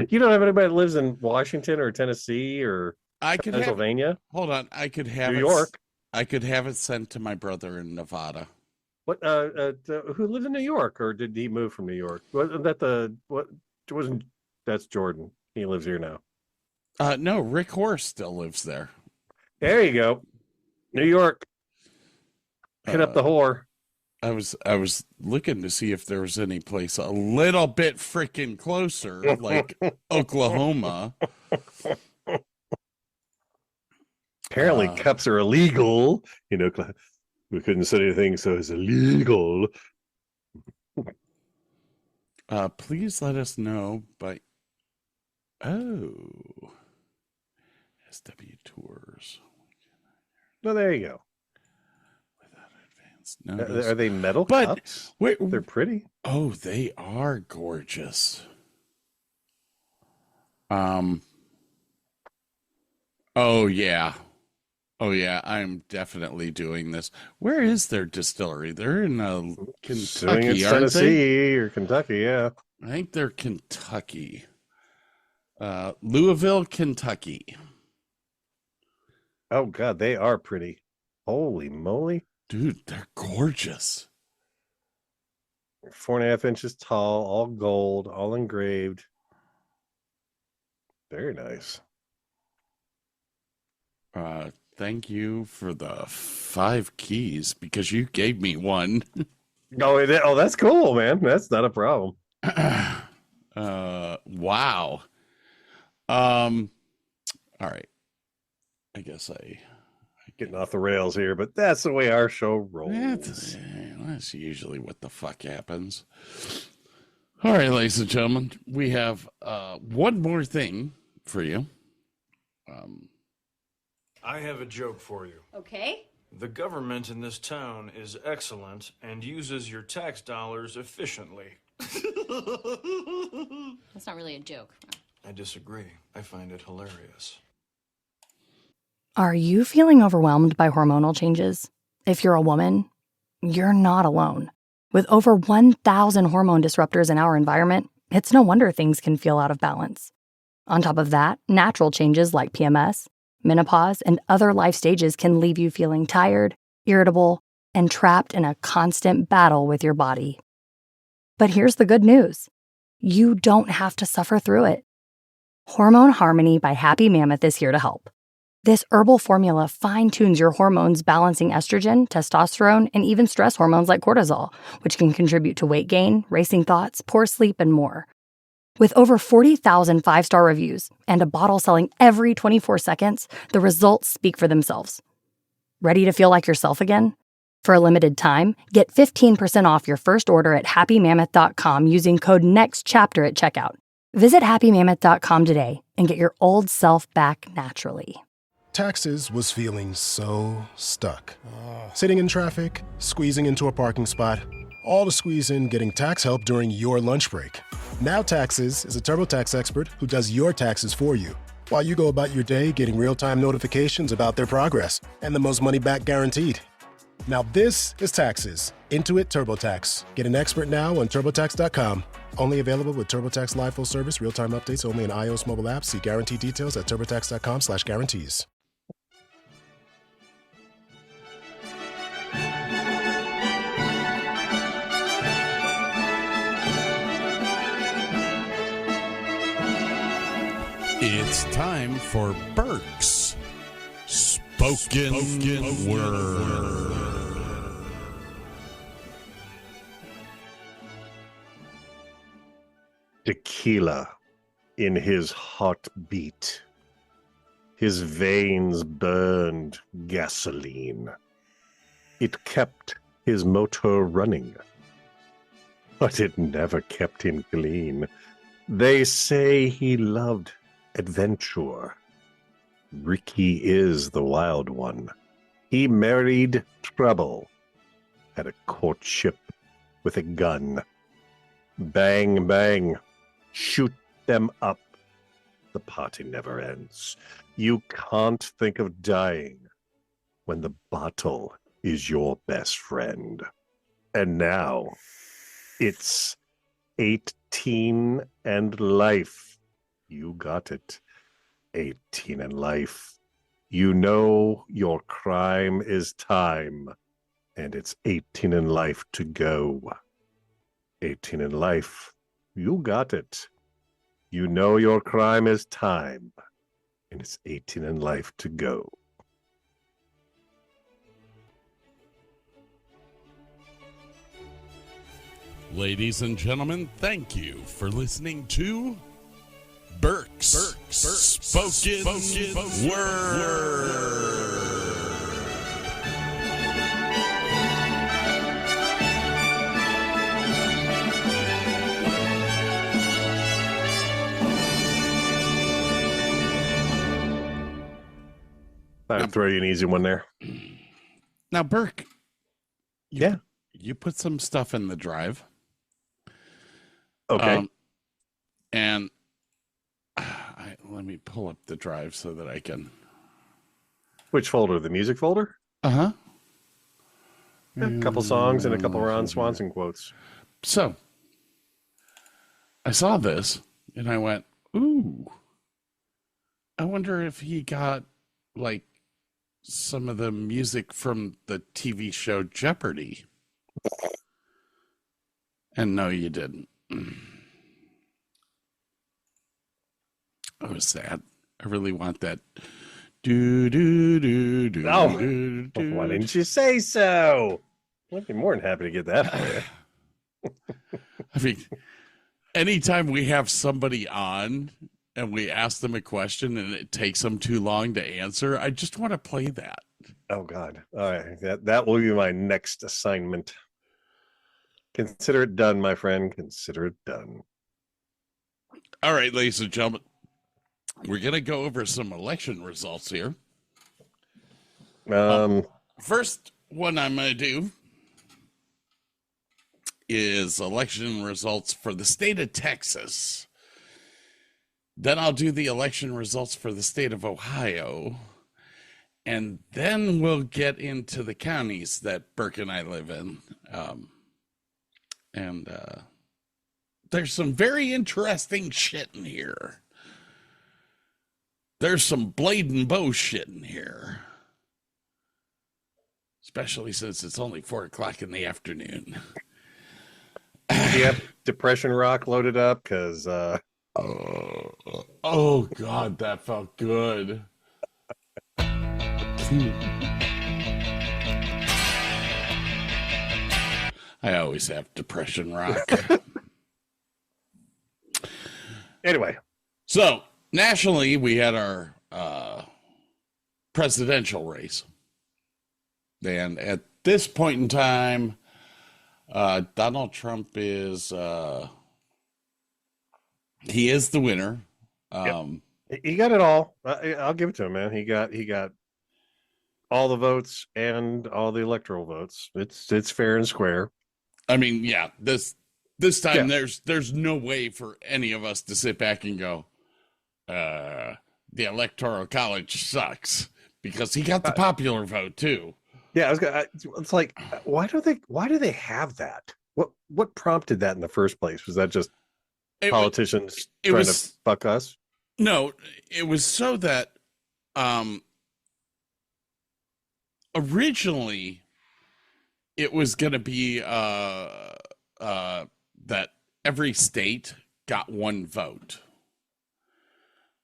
You don't have anybody that lives in Washington or Tennessee or Pennsylvania? Hold on. I could have New York. I could have it sent to my brother in Nevada. What? Who lives in New York, or did he move from New York? Wasn't that that's Jordan? He lives here now. No, Rick Horse still lives there. There you go. New York. Hit up the whore. I was looking to see if there was any place a little bit freaking closer, like Oklahoma. Apparently, cups are illegal. You know, we couldn't say anything, so it's illegal. Please let us know by. SW Tours. Well, there you go. Notice. Are they metal cups? They're pretty. Oh, they are gorgeous. Oh yeah. I'm definitely doing this. Where is their distillery? They're in Kentucky, aren't Tennessee or Kentucky? Yeah, I think they're Kentucky. Louisville, Kentucky. Oh God, they are pretty. Holy moly. Dude, they're gorgeous. 4.5 inches tall, all gold, all engraved. Very nice. Thank you for the 5 keys because you gave me one. Oh, that's cool, man. That's not a problem. Wow. All right. I guess getting off the rails here, but that's the way our show rolls. That's usually what the fuck happens. All right, ladies and gentlemen, we have one more thing for you. I have a joke for you. Okay. The government in this town is excellent and uses your tax dollars efficiently. That's not really a joke. I disagree. I find it hilarious. Are you feeling overwhelmed by hormonal changes? If you're a woman, you're not alone. With over 1,000 hormone disruptors in our environment, it's no wonder things can feel out of balance. On top of that, natural changes like PMS, menopause, and other life stages can leave you feeling tired, irritable, and trapped in a constant battle with your body. But here's the good news. You don't have to suffer through it. Hormone Harmony by Happy Mammoth is here to help. This herbal formula fine-tunes your hormones, balancing estrogen, testosterone, and even stress hormones like cortisol, which can contribute to weight gain, racing thoughts, poor sleep, and more. With over 40,000 five-star reviews and a bottle selling every 24 seconds, the results speak for themselves. Ready to feel like yourself again? For a limited time, get 15% off your first order at happymammoth.com using code NEXTCHAPTER at checkout. Visit happymammoth.com today and get your old self back naturally. Taxes was feeling so stuck. Sitting in traffic, squeezing into a parking spot, all to squeeze in getting tax help during your lunch break. Now Taxes is a TurboTax expert who does your taxes for you, while you go about your day getting real-time notifications about their progress and the most money back guaranteed. Now this is Taxes. Intuit TurboTax. Get an expert now on TurboTax.com. Only available with TurboTax Live Full Service, real-time updates only in iOS mobile apps. See guarantee details at TurboTax.com/guarantees. It's time for Burke's Spoken Word. Tequila in his heartbeat. His veins burned gasoline. It kept his motor running, but it never kept him clean. They say he loved adventure. Ricky is the wild one. He married trouble, had a courtship with a gun. Bang, bang, shoot them up. The party never ends. You can't think of dying when the bottle is your best friend. And now it's 18 and life. You got it. 18 and life. You know your crime is time, and it's 18 and life to go. 18 in life. You got it. You know your crime is time, and it's 18 in life to go. Ladies and gentlemen, thank you for listening to Burke's Spoken Word. I'll throw you an easy one there. Now, Burke. Yeah. You put some stuff in the drive. Okay. And let me pull up the drive so that I can. Which folder? The music folder? Uh-huh. A couple songs and a couple Ron Swanson quotes. So, I saw this and I went, ooh, I wonder if he got like some of the music from the TV show Jeopardy. And no, you didn't. I was sad. I really want that. Do do do do. Oh, do, do. why didn't you say so? I'd be more than happy to get that for you. I mean, anytime we have somebody on and we ask them a question and it takes them too long to answer, I just want to play that. Oh God! All right, that will be my next assignment. Consider it done, my friend. Consider it done. All right, ladies and gentlemen, we're going to go over some election results here. First one I'm going to do is election results for the state of Texas. Then I'll do the election results for the state of Ohio. And then we'll get into the counties that Burke and I live in. There's some very interesting shit in here. There's some blade and bow shit in here. Especially since it's only 4 o'clock in the afternoon. Do you have Depression Rock loaded up? Because, oh, God, that felt good. I always have Depression Rock. Anyway. So, nationally, we had our presidential race. And at this point in time, Donald Trump is he is the winner. He got it all. I'll give it to him, man. He got all the votes and all the electoral votes. It's fair and square. I mean, yeah, this time there's no way for any of us to sit back and go, the Electoral College sucks, because he got the popular vote too. Yeah, it's like, why do they have that? What prompted that in the first place? Was that just politicians trying to fuck us? No, it was so that originally it was going to be that every state got one vote.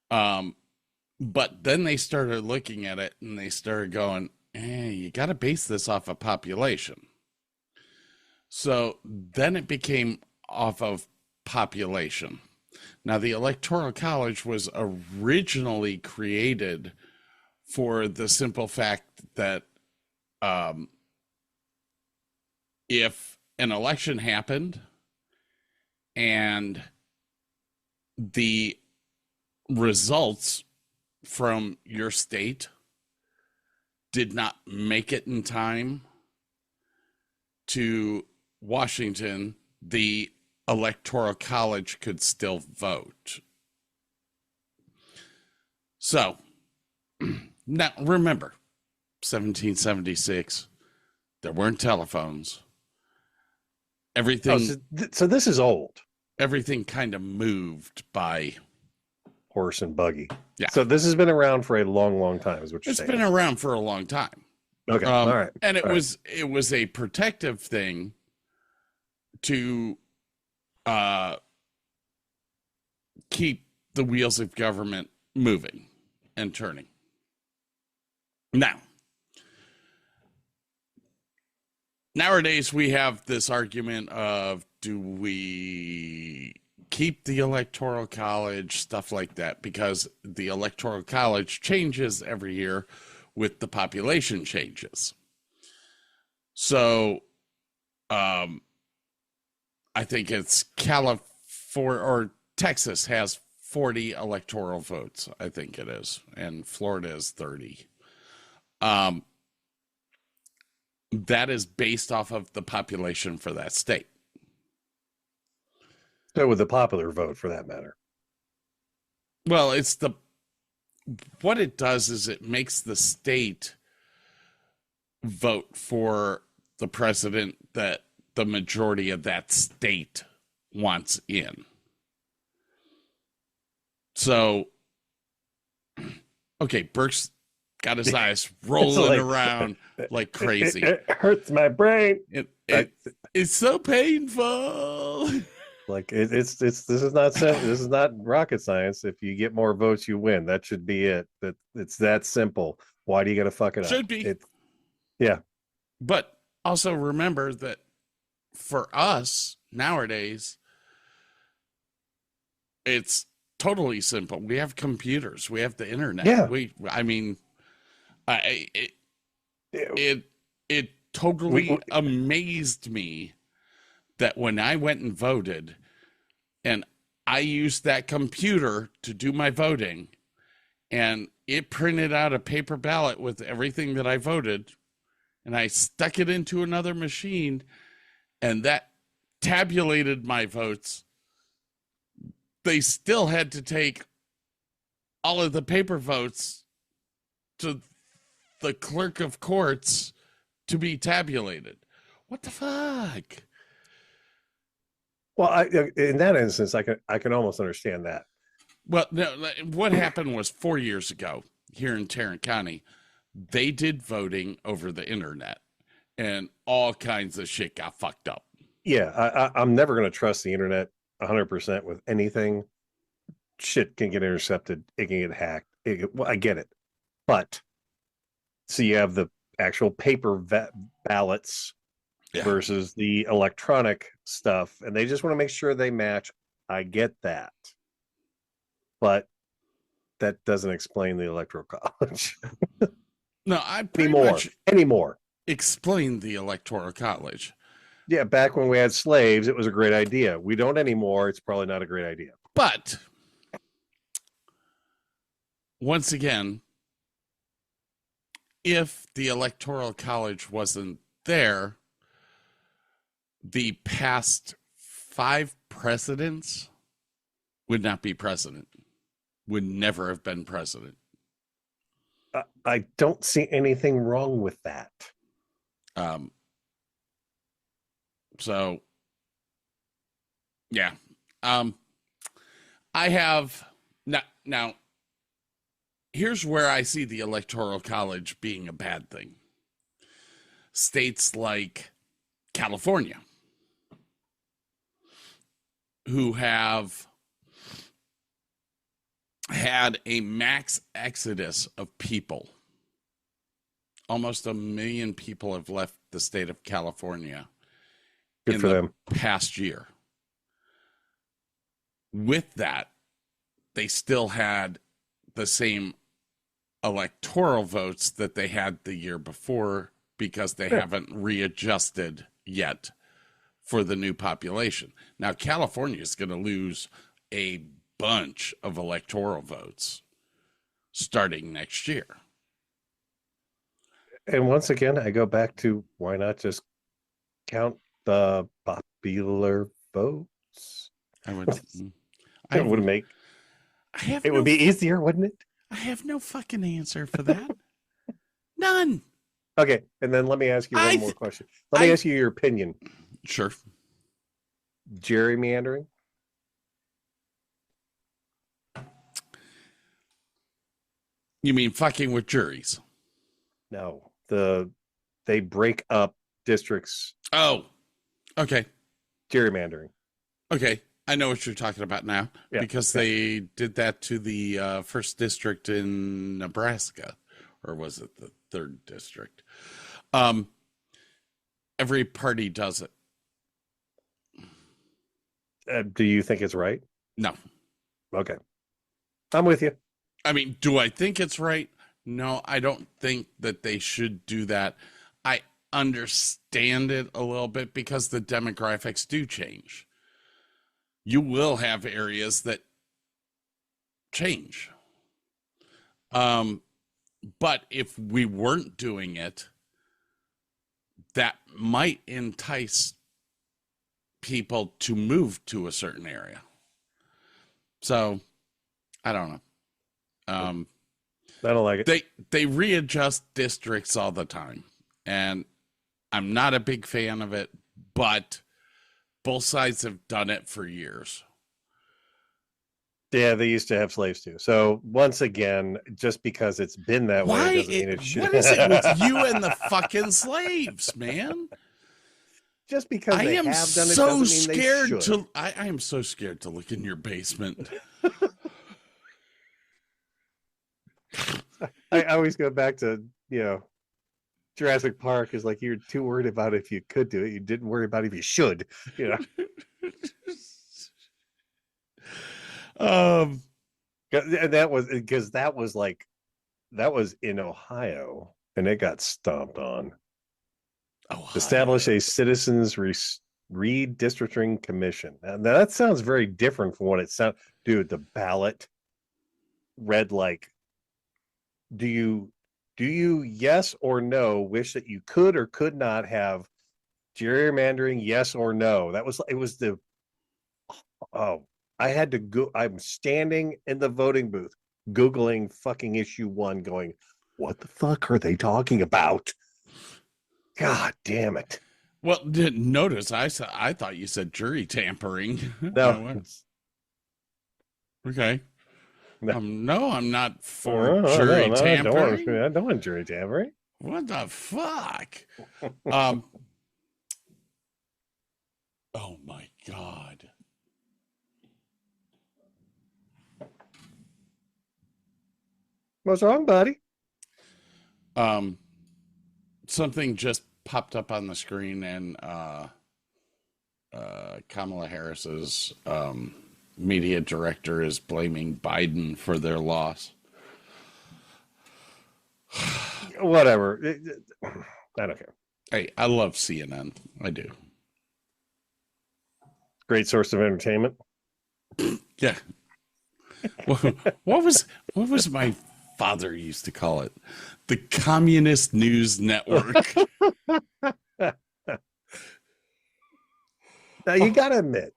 But then they started looking at it and they started going, you got to base this off of population. So then it became off of population. Now, the Electoral College was originally created for the simple fact that if an election happened and the results from your state did not make it in time to Washington, the Electoral College could still vote. So, now remember, 1776, there weren't telephones. Everything. So this is old. Everything kind of moved by horse and buggy. Yeah. So this has been around for a long, long time, is what you're saying. It's been around for a long time. Okay. All right. And it All was a protective thing to keep the wheels of government moving and turning. Now, nowadays we have this argument of, do we keep the Electoral College, stuff like that, because the Electoral College changes every year with the population changes. So, I think it's California or Texas has 40 electoral votes, I think it is, and Florida is 30. That is based off of the population for that state. So with the popular vote, for that matter. Well, what it does is it makes the state vote for the president that the majority of that state wants in. So, okay, Burke's got his eyes rolling around like crazy. It hurts my brain. It's so painful. Like this is not simple. This is not rocket science. If you get more votes, you win. That should be it. That it's that simple. Why do you got to fuck it up? Should be. Yeah. But also remember that for us nowadays, it's totally simple. We have computers. We have the internet. Yeah. It totally amazed me that when I went and voted and I used that computer to do my voting and it printed out a paper ballot with everything that I voted and I stuck it into another machine and that tabulated my votes, they still had to take all of the paper votes to the clerk of courts to be tabulated. What the fuck? Well, in that instance, I can almost understand that. Well, no, what happened was 4 years ago here in Tarrant County, they did voting over the internet, and all kinds of shit got fucked up. Yeah, I'm never going to trust the internet 100% with anything. Shit can get intercepted. It can get hacked. Well, I get it. But, so you have the actual paper ballots versus the electronic stuff, and they just want to make sure they match. I get that. But that doesn't explain the Electoral College. No, I pretty much anymore explained the Electoral College. Yeah, back when we had slaves, it was a great idea. We don't anymore. It's probably not a great idea. But once again, if the Electoral College wasn't there, the past 5 presidents would not be president, would never have been president. I don't see anything wrong with that. So, yeah. I have now. Here's where I see the Electoral College being a bad thing. States like California, who have had a max exodus of people. Almost 1 million people have left the state of California Good for them. past year. With that, they still had the same electoral votes that they had the year before because they haven't readjusted yet for the new population. Now, California is going to lose a bunch of electoral votes starting next year. And once again, I go back to why not just count the popular votes? I would. It would make. It would be easier, wouldn't it? I have no fucking answer for that. None. Okay, and then let me ask you one more question. Let me ask you your opinion. Sure. Gerrymandering? You mean fucking with juries? No. They break up districts. Oh, okay. Gerrymandering. Okay. I know what you're talking about now because they did that to the first district in Nebraska, or was it the 3rd district? Every party does it. Do you think it's right? No. Okay. I'm with you. I mean, do I think it's right? No, I don't think that they should do that. I understand it a little bit because the demographics do change. You will have areas that change. But if we weren't doing it, that might entice people to move to a certain area. So, I don't know. I don't like it. They readjust districts all the time, and I'm not a big fan of it, but both sides have done it for years. Yeah, they used to have slaves too. So once again, just because it's been that way doesn't mean it should. What is it with you and the fucking slaves, man? Just because I they am have done it so doesn't mean scared they should. I am so scared to look in your basement. I always go back to, Jurassic Park is like you're too worried about if you could do it. You didn't worry about if you should, And that was because that was in Ohio and it got stomped on. Establish a citizens redistricting commission. Now that sounds very different from what it sounds. Dude, the ballot read like, do you yes or no wish that you could or could not have Gerrymandering, yes or no? It was the, oh, I had to go. I'm standing in the voting booth, Googling fucking issue 1, going, what the fuck are they talking about? God damn it. Well, didn't notice. I thought you said jury tampering. No. Okay. No, I'm not for Oh, jury no, tampering. I don't want jury tampering. What the fuck? Oh my God. What's wrong, buddy? Something just popped up on the screen, and Kamala Harris's media director is blaming Biden for their loss. Whatever. I don't care. Hey, I love CNN. I do. Great source of entertainment. Yeah. What was my father used to call it? The Communist News Network. Now, you got to admit,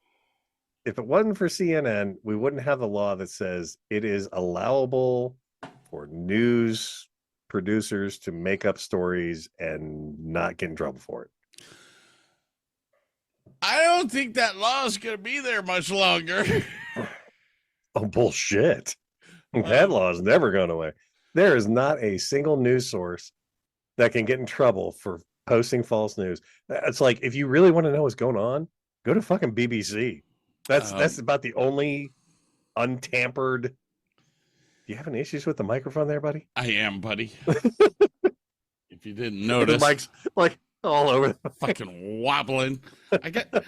if it wasn't for CNN, we wouldn't have the law that says it is allowable for news producers to make up stories and not get in trouble for it. I don't think that law is going to be there much longer. Oh, bullshit. That law is never going away. There is not a single news source that can get in trouble for posting false news. It's like, if you really want to know what's going on, go to fucking BBC. That's about the only untampered. Do you have any issues with the microphone there, buddy? I am, buddy. If you didn't notice, the mic's like all over the fucking wobbling. I got to.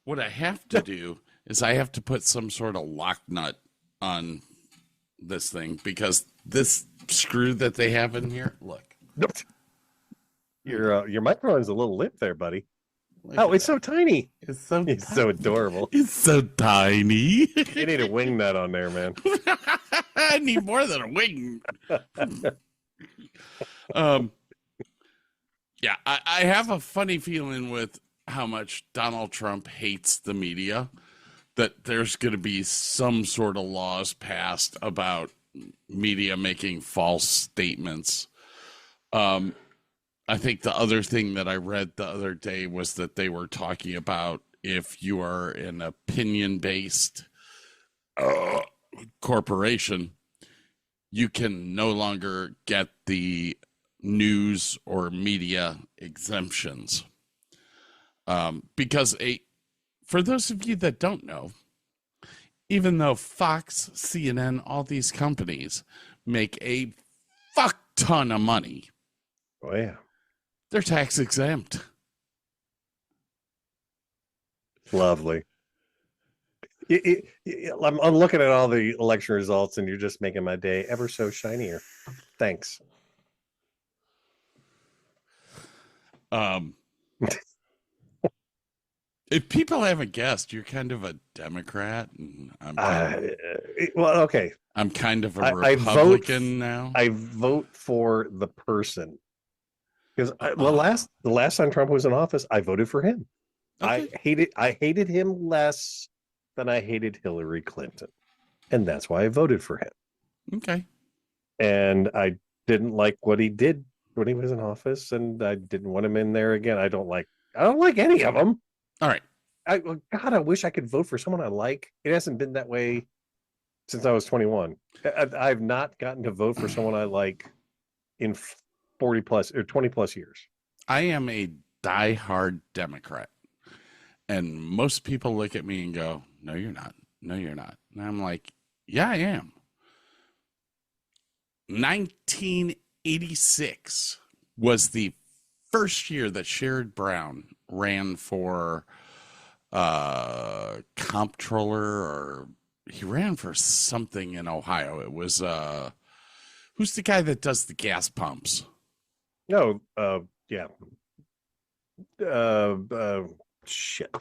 What I have to do is I have to put some sort of lock nut on this thing, because this screw that they have in here. Look, your microphone's a little limp there, buddy. Oh, it's so tiny. It's so adorable. It's so tiny. You need a wing nut on there, man. I need more than a wing. Yeah, I have a funny feeling with how much Donald Trump hates the media that there's going to be some sort of laws passed about media making false statements. I think the other thing that I read the other day was that they were talking about, if you are an opinion-based corporation, you can no longer get the news or media exemptions. Because for those of you that don't know, even though Fox, CNN, all these companies make a fuck ton of money. Oh, yeah. They're tax exempt. Lovely. I'm looking at all the election results, and you're just making my day ever so shinier. Thanks. If people haven't guessed, you're kind of a Democrat, and I'm well, okay. I'm kind of a Republican now. I vote for the person, because the last time Trump was in office, I voted for him. Okay. I hated him less than I hated Hillary Clinton, and that's why I voted for him. Okay. And I didn't like what he did when he was in office, and I didn't want him in there again. I don't like any of them. All right. God, I wish I could vote for someone I like. It hasn't been that way since I was 21. I've not gotten to vote for someone I like in 40 plus or 20 plus years. I am a diehard Democrat, and most people look at me and go, "No, you're not. No, you're not." And I'm like, "Yeah, I am." 1986 was the first year that Sherrod Brown ran for comptroller, or he ran for something in Ohio. It was who's the guy that does the gas pumps? No, yeah. Shit.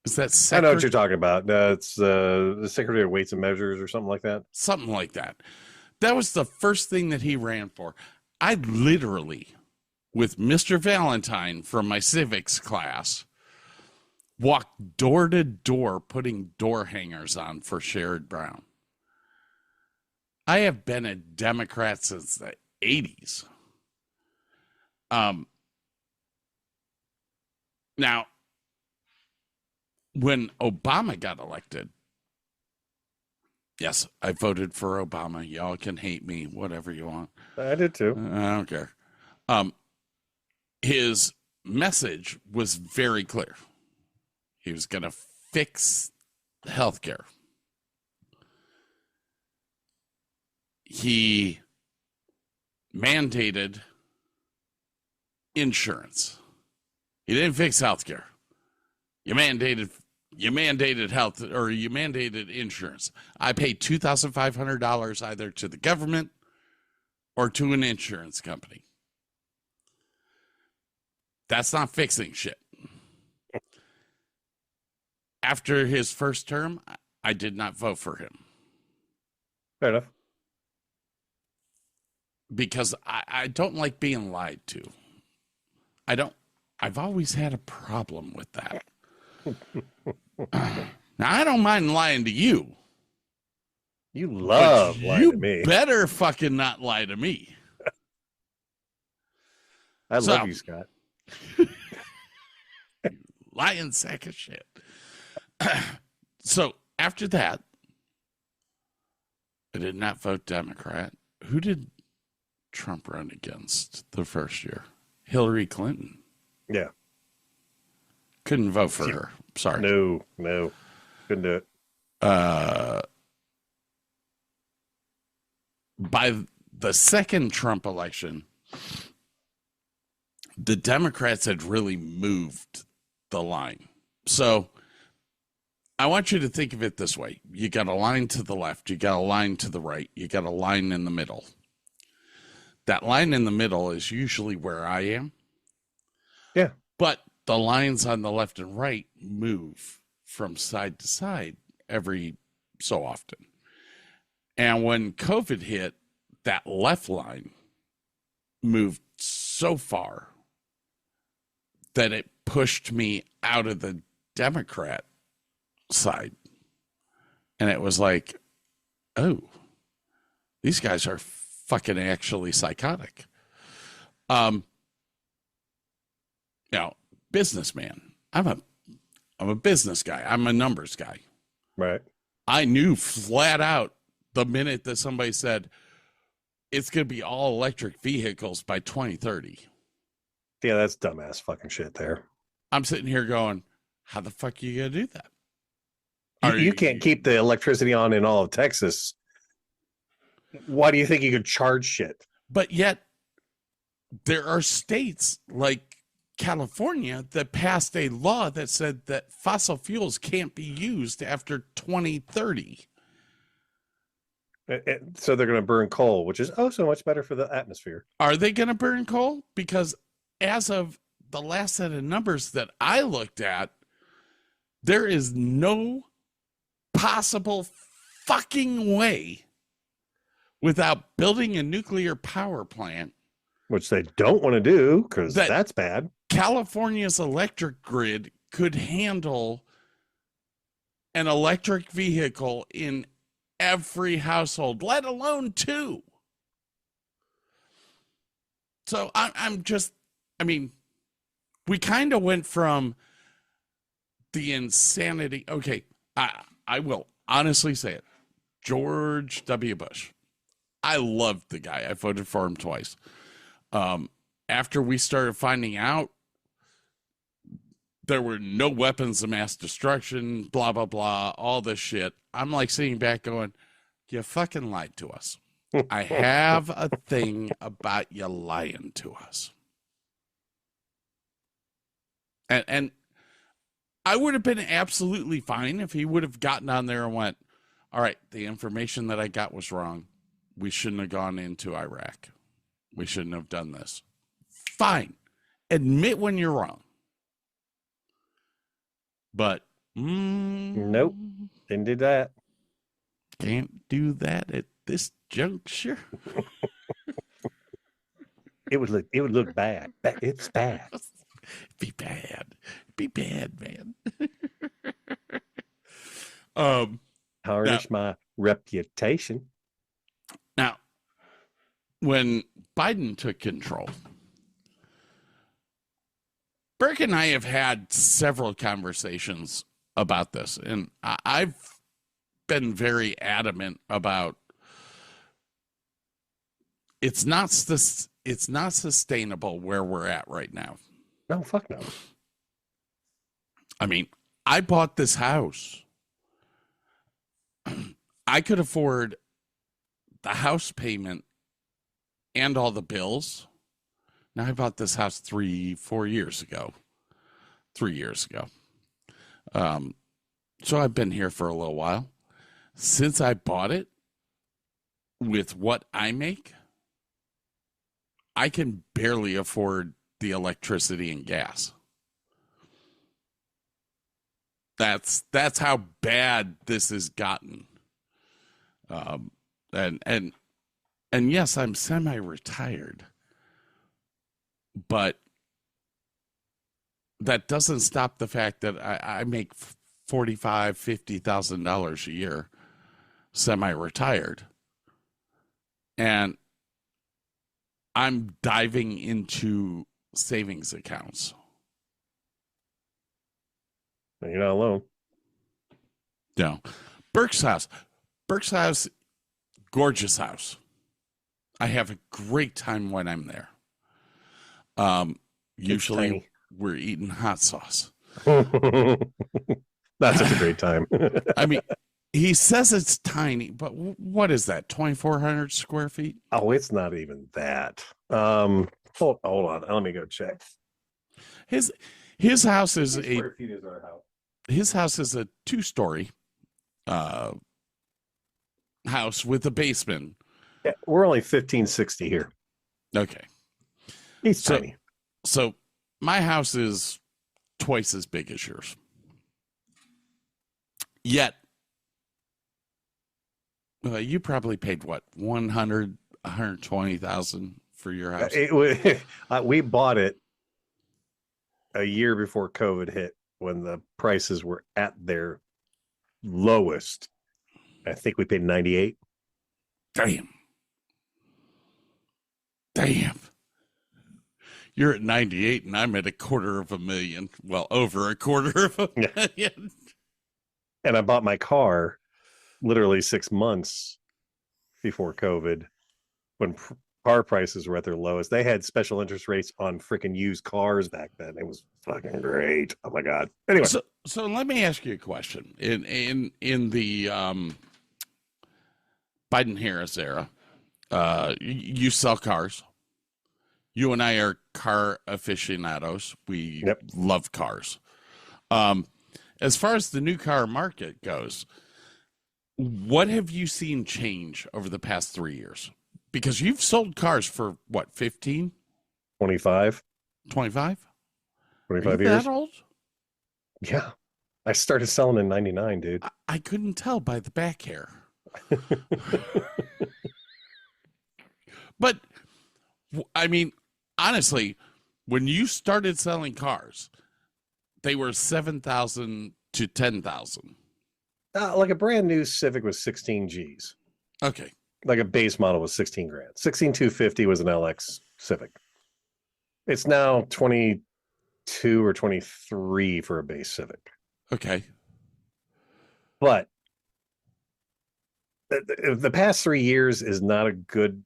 Is that I know what you're talking about. It's the Secretary of Weights and Measures or something like that. Something like that. That was the first thing that he ran for. I literally with Mr. Valentine from my civics class, walked door to door putting door hangers on for Sherrod Brown. I have been a Democrat since the 80s. Now, when Obama got elected, yes, I voted for Obama. Y'all can hate me, whatever you want. I did too. I don't care. His message was very clear. He was going to fix healthcare. He mandated insurance. He didn't fix healthcare. You mandated health, or you mandated insurance. I pay $2,500 either to the government or to an insurance company. That's not fixing shit. After his first term, I did not vote for him. Fair enough. Because I don't like being lied to. I've always had a problem with that. Now, I don't mind lying to you. You love lying to me. You better fucking not lie to me. I love you, Scott. Lying sack of shit. So after that, I did not vote Democrat. Who did Trump run against the first year? Hillary Clinton. Yeah. Couldn't vote for her. Sorry. No. Couldn't do it. By the second Trump election, the Democrats had really moved the line. So I want you to think of it this way. You got a line to the left, you got a line to the right, you got a line in the middle. That line in the middle is usually where I am. Yeah. But the lines on the left and right move from side to side every so often. And when COVID hit, that left line moved so far that it pushed me out of the Democrat side. And it was like, oh, these guys are fucking actually psychotic. Businessman. I'm a business guy. I'm a numbers guy. Right. I knew flat out the minute that somebody said it's going to be all electric vehicles by 2030. Yeah, that's dumbass fucking shit there. I'm sitting here going, how the fuck are you going to do that? You can't keep the electricity on in all of Texas. Why do you think you could charge shit? But yet, there are states like California that passed a law that said that fossil fuels can't be used after 2030. So they're going to burn coal, which is so much better for the atmosphere. Are they going to burn coal? Because as of the last set of numbers that I looked at, there is no possible fucking way without building a nuclear power plant, which they don't want to do because that's bad. California's electric grid could handle an electric vehicle in every household, let alone two. So we kind of went from the insanity. Okay, I will honestly say it. George W. Bush. I loved the guy. I voted for him twice. After we started finding out there were no weapons of mass destruction, blah, blah, blah, all this shit, I'm like sitting back going, you fucking lied to us. I have a thing about you lying to us. And I would have been absolutely fine if he would have gotten on there and went, all right, the information that I got was wrong. We shouldn't have gone into Iraq. We shouldn't have done this. Fine. Admit when you're wrong. But nope, didn't do that. Can't do that at this juncture. It would look bad. It's bad. Be bad, man. Tarnish my reputation. Now, when Biden took control, Burke and I have had several conversations about this, and I've been very adamant about it's not sustainable where we're at right now. No, fuck no. I mean, I bought this house. I could afford the house payment and all the bills. Now, I bought this house 3 years ago. So I've been here for a little while. Since I bought it, with what I make, I can barely afford the electricity and gas. That's how bad this has gotten. And yes, I'm semi-retired, but that doesn't stop the fact that I make $45,000-$50,000 a year, semi-retired, and I'm diving into savings accounts. You're not alone. No. Burke's house, gorgeous house. I have a great time when I'm there. Usually we're eating hot sauce. That's such a great time. I mean, he says it's tiny, but what is that? 2,400 square feet? Oh, it's not even that. Hold on. Let me go check. His house is square feet is our house. His house is a 2-story house with a basement. Yeah, we're only 1,560 here. Okay. He's tiny. So my house is twice as big as yours. Yet, you probably paid what, 120,000 for your house? We bought it a year before COVID hit, when the prices were at their lowest. I think we paid 98. Damn. You're at 98 and I'm at $250,000. Well, over $250,000. And I bought my car literally 6 months before COVID, when car prices were at their lowest. They had special interest rates on freaking used cars back then. It was fucking great. Oh my God. Anyway. So let me ask you a question. In the Biden-Harris era, you sell cars. You and I are car aficionados. We love cars. As far as the new car market goes, what have you seen change over the past 3 years? Because you've sold cars for what, 15? 25. 25? 25 years. That old? Yeah. I started selling in 99, dude. I couldn't tell by the back hair. But, I mean, honestly, when you started selling cars, they were 7,000 to 10,000. Like a brand new Civic was 16 G's. Okay. Like a base model was 16 grand. 16,250 was an LX Civic. It's now 22 or 23 for a base Civic. Okay. But the past 3 years is not a good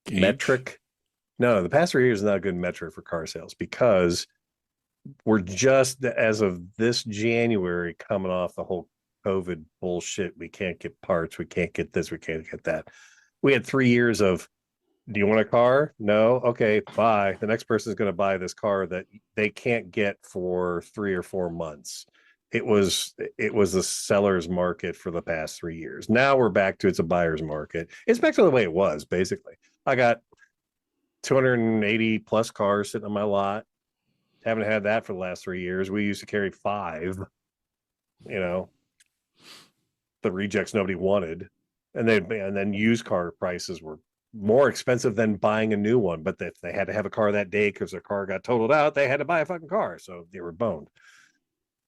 metric. No, the past 3 years is not a good metric for car sales, because we're just, as of this January, coming off the whole COVID bullshit. We can't get parts. We can't get this. We can't get that. We had 3 years of, do you want a car? No. Okay, bye. The next person is going to buy this car that they can't get for 3 or 4 months. It was the seller's market for the past 3 years. Now we're back to, it's a buyer's market. It's back to the way it was, basically. I got 280 plus cars sitting on my lot. Haven't had that for the last 3 years. We used to carry 5, the rejects nobody wanted. And then used car prices were more expensive than buying a new one. But if they had to have a car that day because their car got totaled out, they had to buy a fucking car. So they were boned.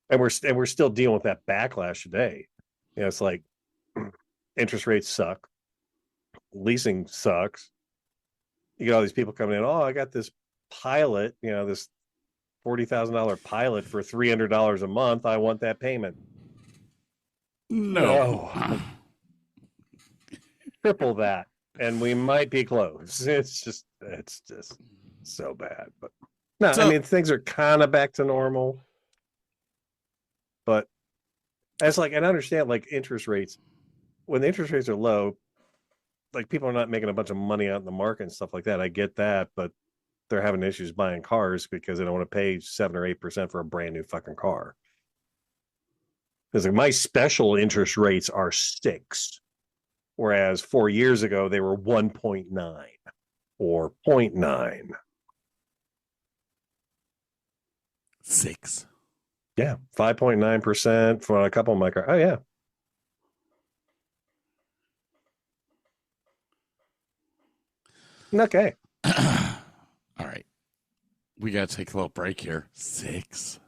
And we're still dealing with that backlash today. You know, it's like interest rates suck. Leasing sucks. You get all these people coming in. Oh, I got this Pilot, you know, this $40,000 Pilot for $300 a month. I want that payment. No. Triple that. And we might be close. It's just so bad. But no, I mean, things are kind of back to normal. But it's like, and I understand like interest rates, when the interest rates are low, like people are not making a bunch of money out in the market and stuff like that. I get that, but they're having issues buying cars because they don't want to pay 7 or 8% for a brand new fucking car. Because like my special interest rates are 6, whereas 4 years ago they were 1.9 or 0.9. 6. Yeah, 5.9% for a couple of my cars. Oh yeah. Okay. All right. We got to take a little break here. 6.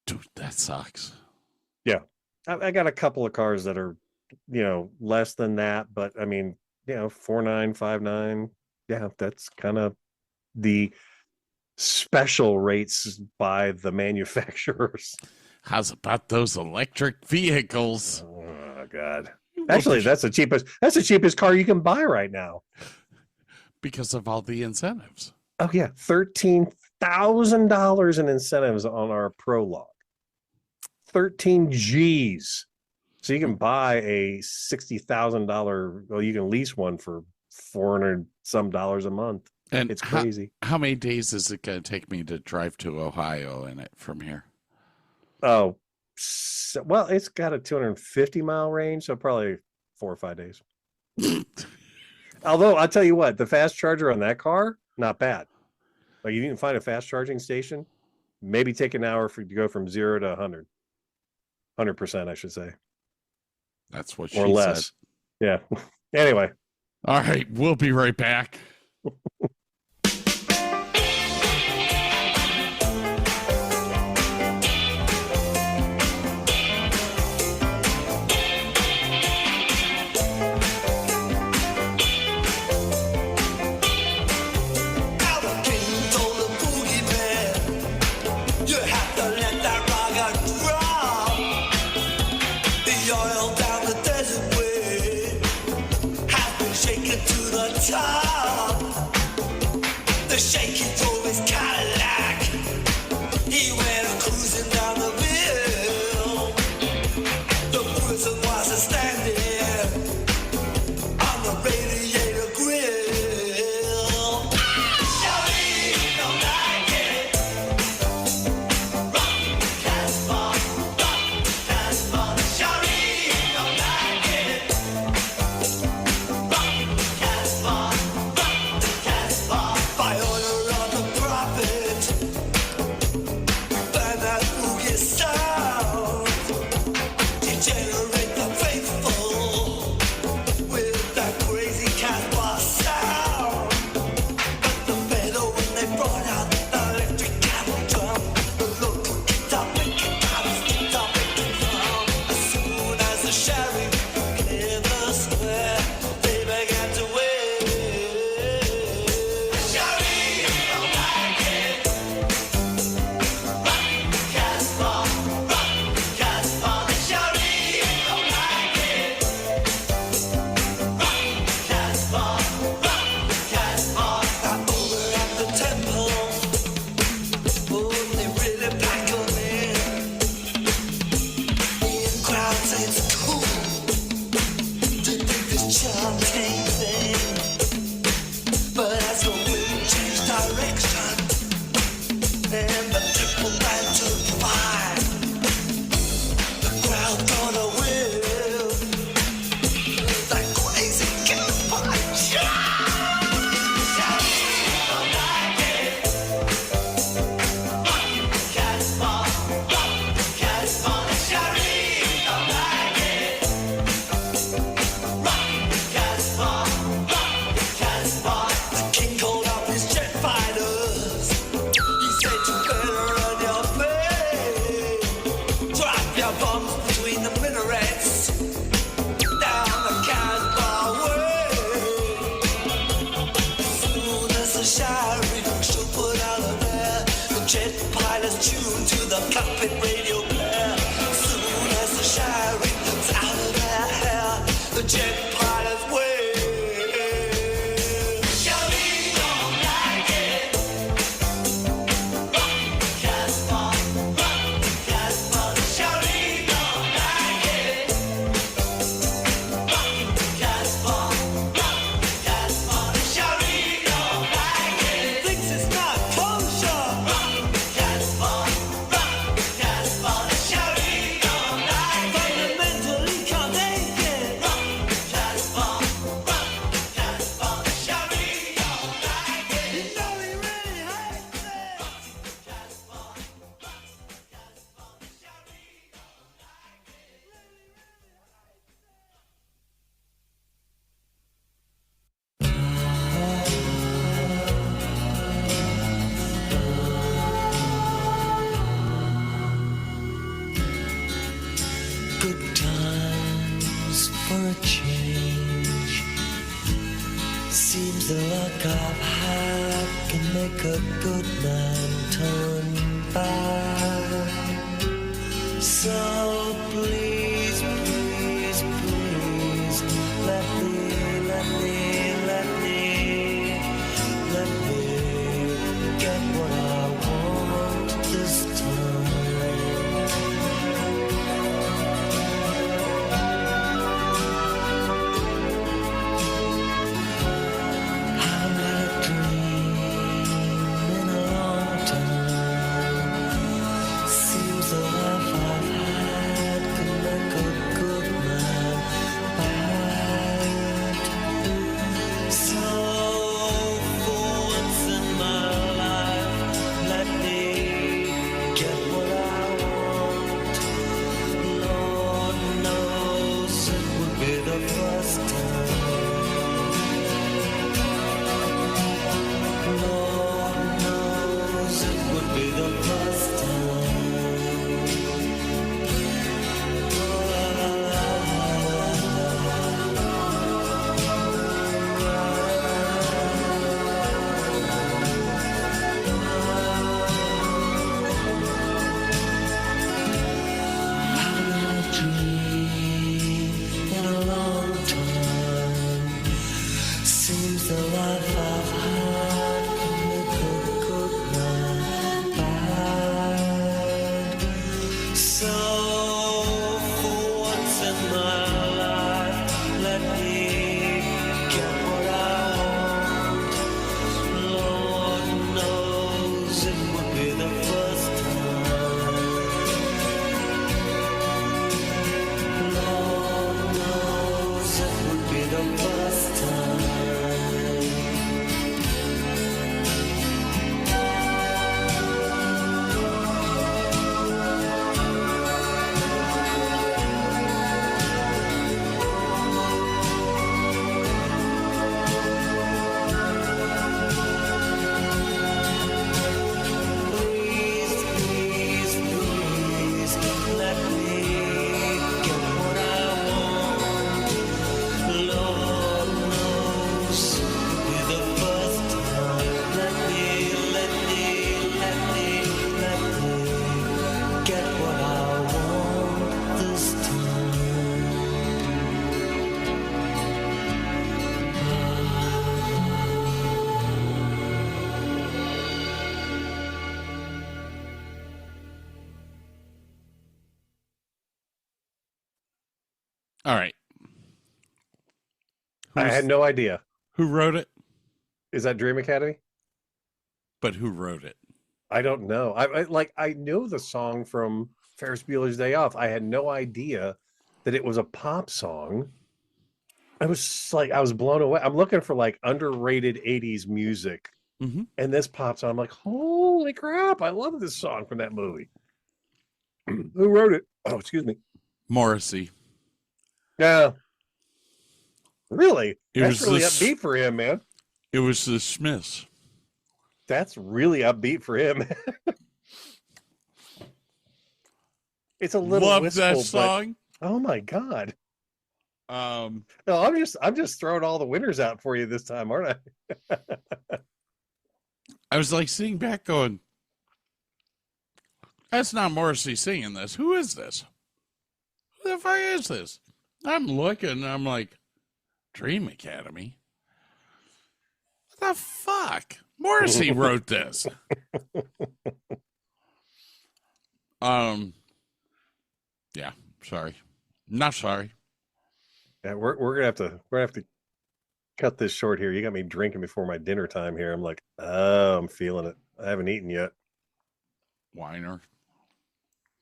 Dude, that sucks. Yeah. I got a couple of cars that are, you know, less than that. But I mean, you know, 4.9, 5.9. Yeah, that's kind of the special rates by the manufacturers. How's about those electric vehicles? Oh, God. Actually, that's the cheapest car you can buy right now. Because of all the incentives. Oh, yeah. $13,000 in incentives on our Prologue. 13 G's. So you can buy a $60,000, well, you can lease one for $400 some a month. And it's crazy. How many days is it going to take me to drive to Ohio in it from here? Oh, well, it's got a 250-mile range, so probably 4 or 5 days. Although I'll tell you what, the fast charger on that car, not bad. Like you can find a fast charging station, maybe take an hour to go from 0 to 100. 100%, I should say. That's what she or less. said. Yeah. Anyway. All right, we'll be right back. Top. The shaky drove his Cadillac. He went cruising down the hill. The prison was standing on the radiator grill. Shawty don't like it. Rock Casbah, Shawty don't like it. By order of the prophet, showering, she'll put out her hair. The jet pilot's tuned to the cockpit radio player. Soon as the showering comes out of her hair, the jet pilot's way. Good times for a change. Seems the luck I've had can make a good man turn bad. So please, please, please, let me get what I want this time. All right. I had no idea. Who wrote it? Is that Dream Academy? But who wrote it? I don't know. I know the song from Ferris Bueller's Day Off. I had no idea that it was a pop song. I was blown away. I'm looking for like underrated 80s music. Mm-hmm. And this pops on. I'm like, holy crap. I love this song from that movie. Who wrote it? Oh, excuse me. Morrissey. Yeah. Really? That's really upbeat for him, man. It was the Smiths. That's really upbeat for him. It's a little Love wistful, that song. But, oh my God. No, I'm just throwing all the winners out for you this time, aren't I? I was like sitting back going, that's not Morrissey singing this. Who is this? Who the fuck is this? I'm looking, I'm like, Dream Academy? What the fuck? Morrissey wrote this. Yeah, sorry. Not sorry. Yeah, we're gonna have to cut this short here. You got me drinking before my dinner time here. I'm like, oh, I'm feeling it. I haven't eaten yet. Whiner.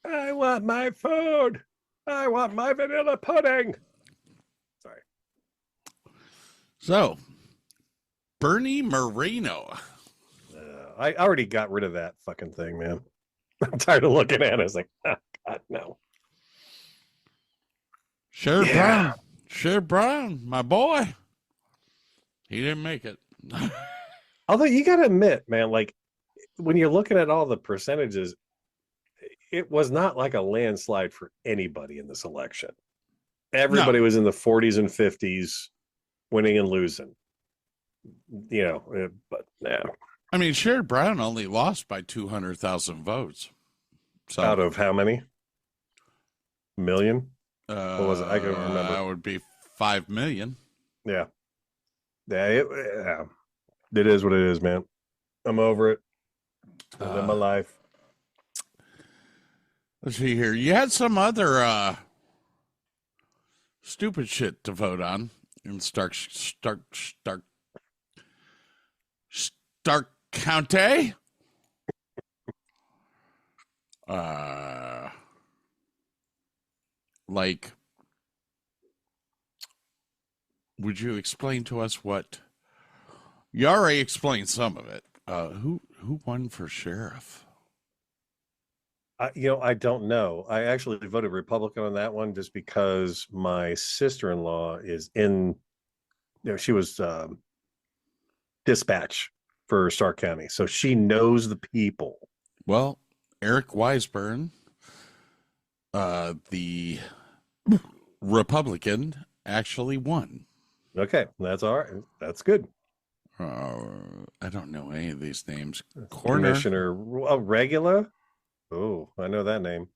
I want my food. I want my vanilla pudding. Sorry. So, Bernie Moreno. I already got rid of that fucking thing, man. I'm tired of looking at it. I was like, oh, God, no. Sherrod Brown, my boy. He didn't make it. Although you got to admit, man, like when you're looking at all the percentages, it was not like a landslide for anybody in this election. Everybody was in the 40s and 50s, winning and losing. You know, but yeah. I mean, Sherrod Brown only lost by 200,000 votes. So out of how many? Million? What was it? I can't remember. That would be 5 million. Yeah. Yeah, it is what it is, man. I'm over it. I live my life. Let's see here. You had some other stupid shit to vote on in Stark County. Like, would you explain to us what you already explained some of it? Who won for sheriff? I don't know. I actually voted Republican on that one just because my sister-in-law is in, she was dispatch for Stark County. So she knows the people. Well, Eric Weisburn, the Republican, actually won. Okay, that's all right. That's good. I don't know any of these names. Commissioner Regula. Oh, I know that name.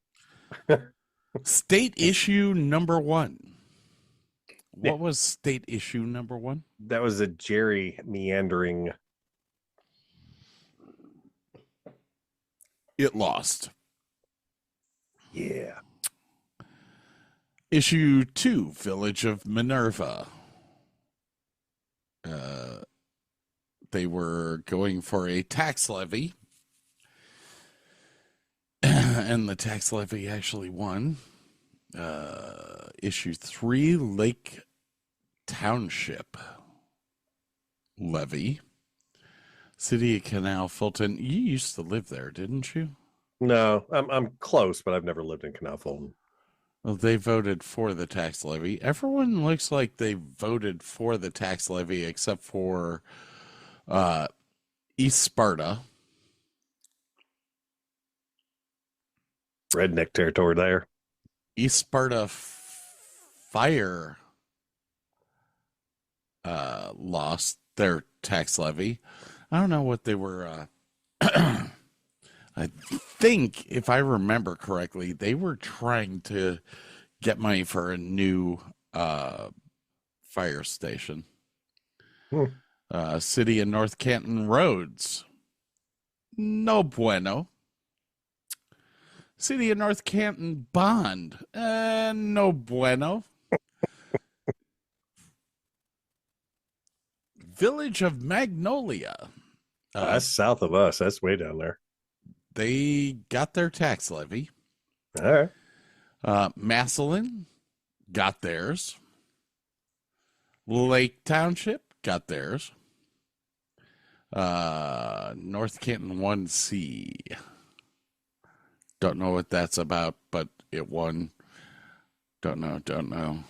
State issue number 1. What was state issue number 1? That was a gerrymandering. It lost. Yeah. Issue 2, Village of Minerva. They were going for a tax levy. And the tax levy actually won. Issue 3, Lake Township levy. City of Canal Fulton. You used to live there, didn't you? No, I'm close, but I've never lived in Canal Fulton. Well, they voted for the tax levy. Everyone looks like they voted for the tax levy except for East Sparta. Redneck territory there. East Sparta Fire lost their tax levy. I don't know what they were. I think, if I remember correctly, they were trying to get money for a new fire station. City of North Canton roads. No bueno. City of North Canton bond. No bueno. Village of Magnolia. That's south of us. That's way down there. They got their tax levy. All right. Massillon got theirs. Lake Township got theirs. North Canton 1C. Don't know what that's about, but it won. Don't know.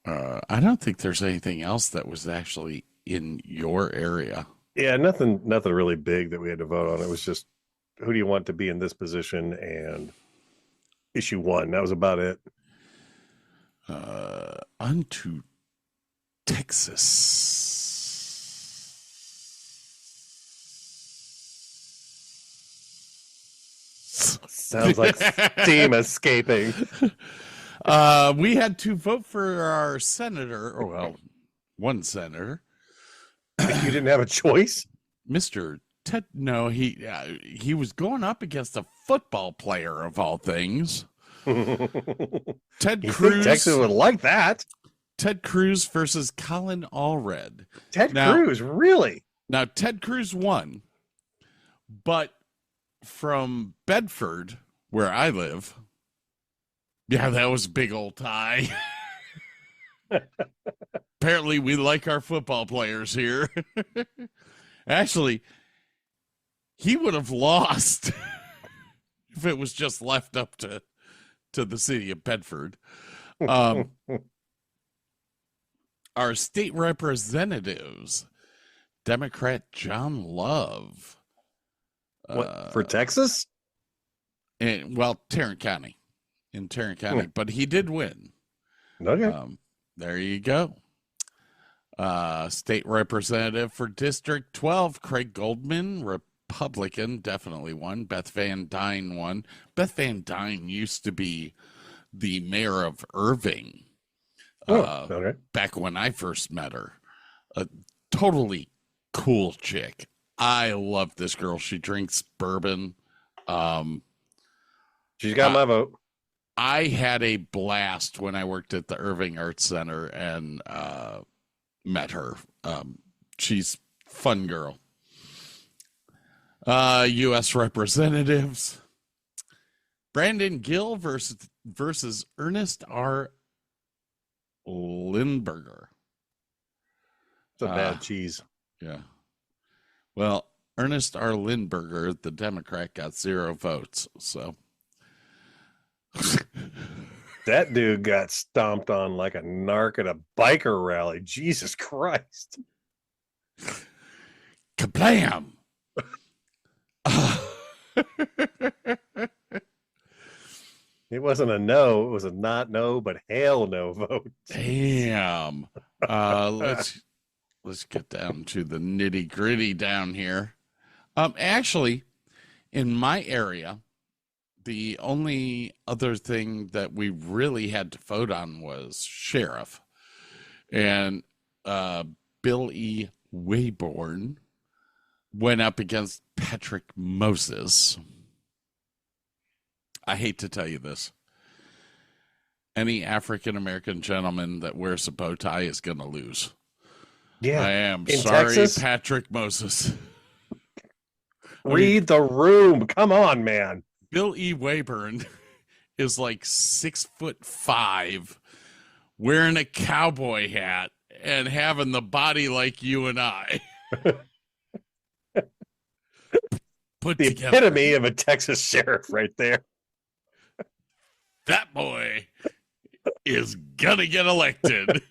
I don't think there's anything else that was actually in your area. Yeah, nothing really big that we had to vote on. It was just, who do you want to be in this position, and issue 1. That was about it. Unto Texas. Sounds like steam escaping. We had to vote for our senator, or well, one senator. You didn't have a choice? Mr. Ted, no, he was going up against a football player of all things. Ted Cruz. Texas would like that. Ted Cruz versus Colin Allred. Cruz, really? Now, Ted Cruz won, but from Bedford, where I live, yeah, that was a big old tie. Apparently, we like our football players here. Actually, he would have lost if it was just left up to the city of Bedford. Our state representatives, Democrat John Love. What, for Texas? And, well, Tarrant County. In Tarrant County, but he did win. Okay. There you go. State representative for District 12, Craig Goldman, Republican, definitely won. Beth Van Dyne won. Beth Van Dyne used to be the mayor of Irving. Okay. Back when I first met her. A totally cool chick. I love this girl. She drinks bourbon. She's got my vote. I had a blast when I worked at the Irving Arts Center and met her. She's a fun girl. U.S. Representatives. Brandon Gill versus Ernest R. Lindberger. It's a bad cheese. Yeah. Well, Ernest R. Lindberger, the Democrat, got 0 votes. So that dude got stomped on like a narc at a biker rally. Jesus Christ. Kablam! It wasn't a no, it was a not no, but hell no vote. Damn. Let's get down to the nitty gritty down here. Actually, in my area, the only other thing that we really had to vote on was sheriff. And Bill E. Wayborn went up against Patrick Moses. I hate to tell you this. Any African-American gentleman that wears a bow tie is going to lose. Yeah. I am in sorry, Texas? Patrick Moses. Read the room. Come on, man. Bill E. Wayburn is like 6'5", wearing a cowboy hat and having the body like you and I. Put the together. epitome of a Texas sheriff right there. That boy is gonna get elected.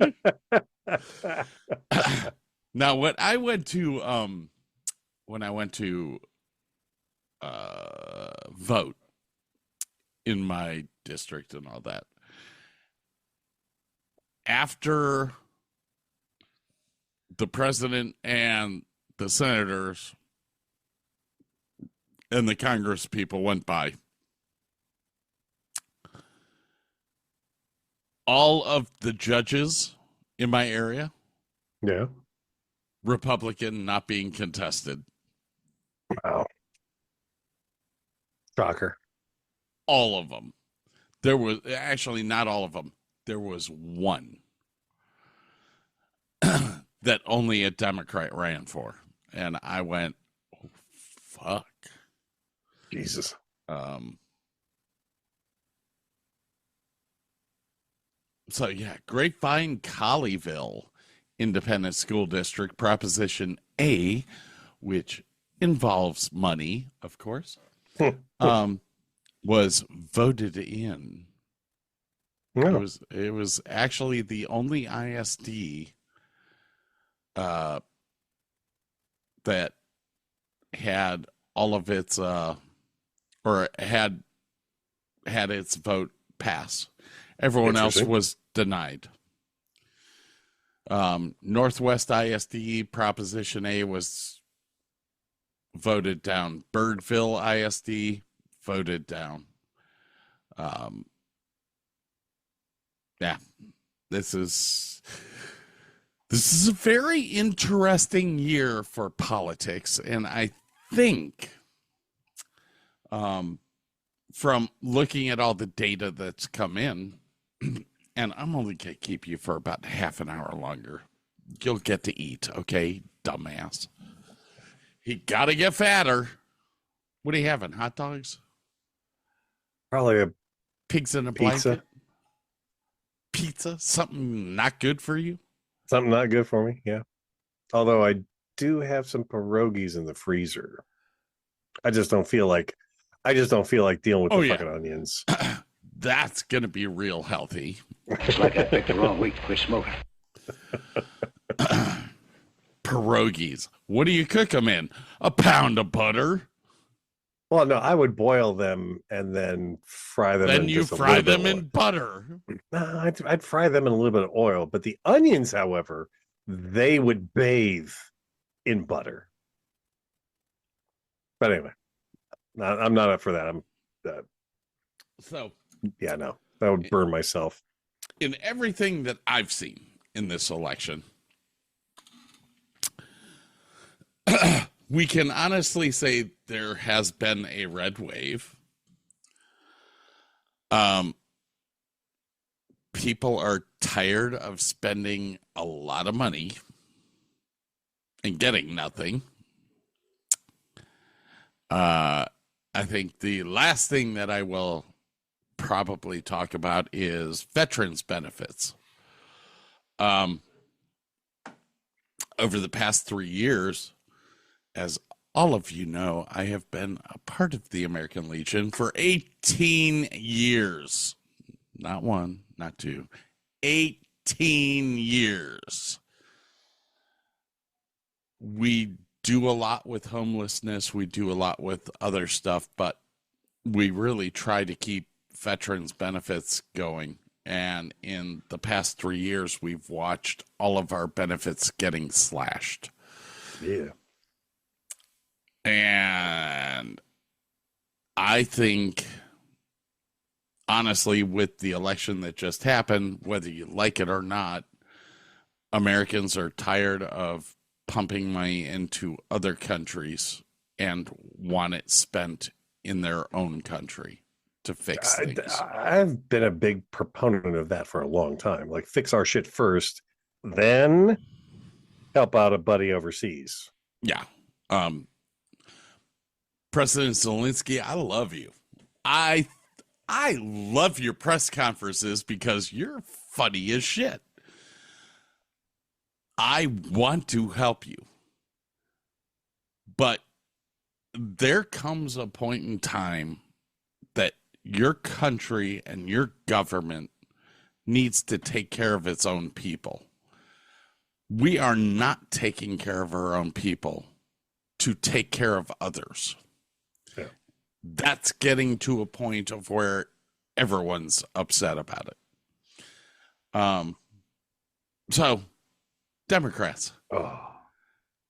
Now, when I went to vote in my district and all that, after the president and the senators and the Congress people went by, all of the judges in my area, yeah, Republican, not being contested. Wow. Shocker. All of them. There was actually not all of them. There was one that only a Democrat ran for. And I went, oh, fuck. Jesus. So, yeah, Grapevine Colleyville Independent School District, Proposition A, which involves money, of course, was voted in. Oh. It was actually the only ISD that had all of its or had its vote pass. Everyone else was denied. Northwest ISD Proposition A was voted down. Birdville ISD voted down. Yeah, this is a very interesting year for politics, and I think from looking at all the data that's come in, and I'm only going to keep you for about half an hour longer. You'll get to eat, okay, dumbass. He got to get fatter. What are you having, hot dogs? Probably a pigs in a blanket? Pizza? Something not good for you? Something not good for me, yeah. Although I do have some pierogies in the freezer. I just don't feel like dealing with the fucking onions. That's going to be real healthy. It's like I picked the wrong week to quit smoking. Pierogies. What do you cook them in? A pound of butter? Well, no, I would boil them and then fry them. Then you fry them in butter. No, I'd fry them in a little bit of oil. But the onions, however, they would bathe in butter. But anyway, I'm not up for that. Yeah, no, that would burn myself. In everything that I've seen in this election, we can honestly say there has been a red wave. People are tired of spending a lot of money and getting nothing. I think the last thing that I will probably talk about is veterans benefits. Over the past 3 years, as all of you know, I have been a part of the American Legion for 18 years. Not one, not two. 18 years. We do a lot with homelessness. We do a lot with other stuff, but we really try to keep veterans benefits going. And in the past 3 years, we've watched all of our benefits getting slashed. Yeah. And I think, honestly, with the election that just happened, whether you like it or not, Americans are tired of pumping money into other countries and want it spent in their own country to fix things. I've been a big proponent of that for a long time. Like, fix our shit first, then help out a buddy overseas. Yeah. President Zelensky, I love you. I love your press conferences because you're funny as shit. I want to help you. But there comes a point in time that your country and your government needs to take care of its own people. We are not taking care of our own people to take care of others. Yeah. That's getting to a point of where everyone's upset about it. So Democrats.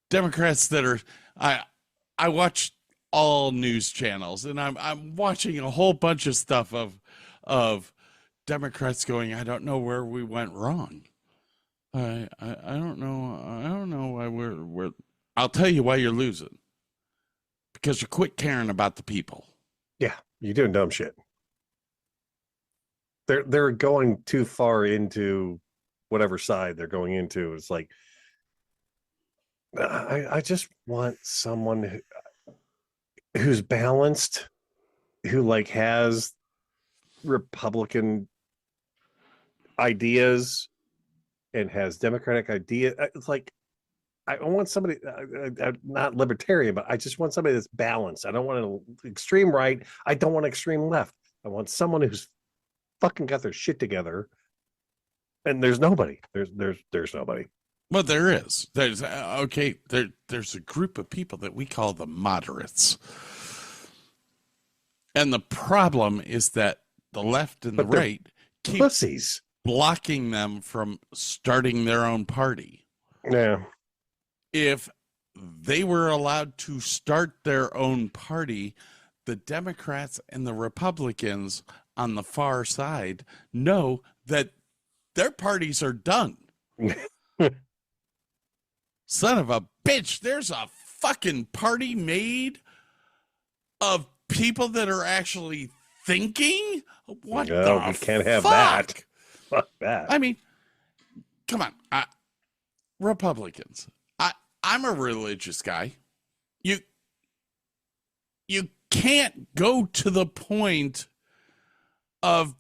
Democrats that are, I watch all news channels, and I'm watching a whole bunch of stuff of Democrats going, I don't know where we went wrong. I don't know why we're I'll tell you why you're losing. Because you quit caring about the people. Yeah, you're doing dumb shit. They're going too far into whatever side they're going into. It's like, I just want someone who's balanced, who like has Republican ideas and has Democratic ideas. It's like, I want somebody, not libertarian, but I just want somebody that's balanced. I don't want an extreme right. I don't want extreme left. I want someone who's fucking got their shit together. And there's nobody. There's nobody. Well, there is. There's there's a group of people that we call the moderates. And the problem is that the left and the right keep pussies, blocking them from starting their own party. Yeah. If they were allowed to start their own party, the Democrats and the Republicans on the far side know that their parties are done. Son of a bitch, there's a fucking party made of people that are actually thinking? What No, the we can't have fuck? that. Fuck that. I mean, come on. Republicans. I'm a religious guy. You can't go to the point of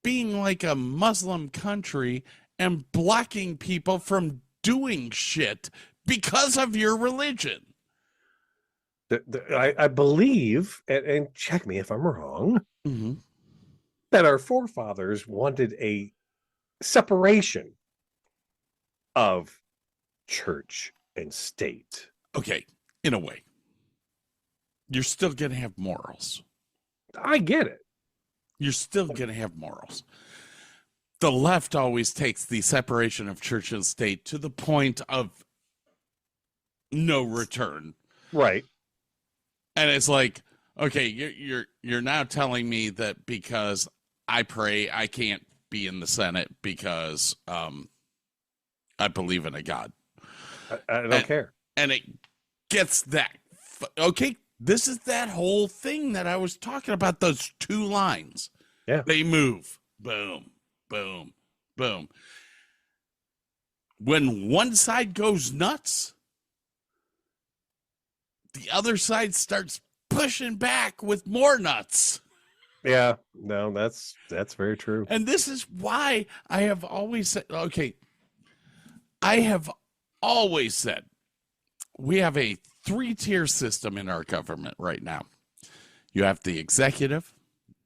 being like a Muslim country and blocking people from doing shit because of your religion. I believe, and check me if I'm wrong, that our forefathers wanted a separation of church and state. Okay, in a way. You're still going to have morals. I get it. You're still going to have morals. The left always takes the separation of church and state to the point of no return. Right. And it's like, okay, you're now telling me that because I pray I can't be in the Senate because I believe in a God. I don't care. And it gets that. Okay, this is that whole thing that I was talking about, those two lines. Yeah. They move. Boom, boom, boom. When one side goes nuts, the other side starts pushing back with more nuts. Yeah, no, that's very true. And this is why I have always said, okay, I have always said we have a 3-tier system in our government right now. You have the executive,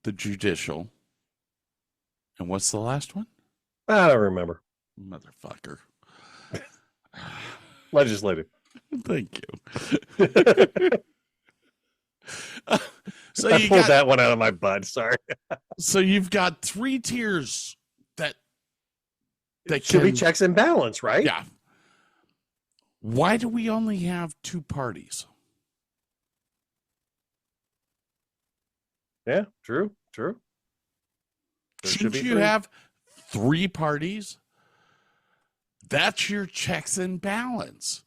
the judicial, and what's the last one? I don't remember. Motherfucker. Legislative. Thank you. So I you pulled got that one out of my butt. Sorry. So you've got 3 tiers that should be checks and balance, right? Yeah. Why do we only have 2 parties? Yeah, true. There Shouldn't should be you 3. have 3 parties? That's your checks and balance.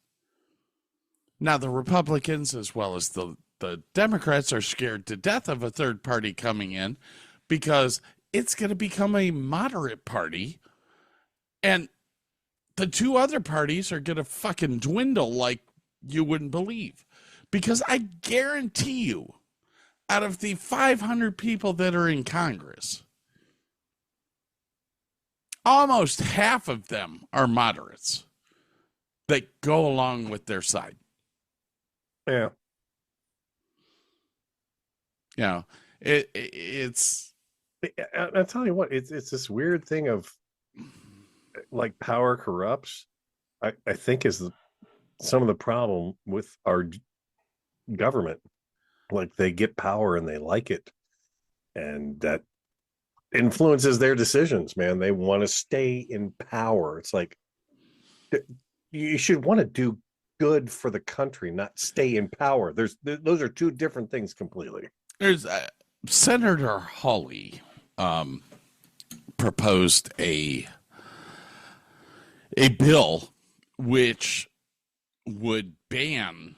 Now, the Republicans, as well as the Democrats, are scared to death of a third party coming in because it's going to become a moderate party. And the 2 other parties are going to fucking dwindle like you wouldn't believe. Because I guarantee you, out of the 500 people that are in Congress, almost half of them are moderates that go along with their side. Yeah. You know, it's. I'll tell you what, it's this weird thing of like power corrupts. I think is some of the problem with our government. Like they get power and they like it, and that influences their decisions. Man, they want to stay in power. It's like you should want to do good for the country, not stay in power. Those are 2 different things completely. There's Senator Hawley proposed a bill which would ban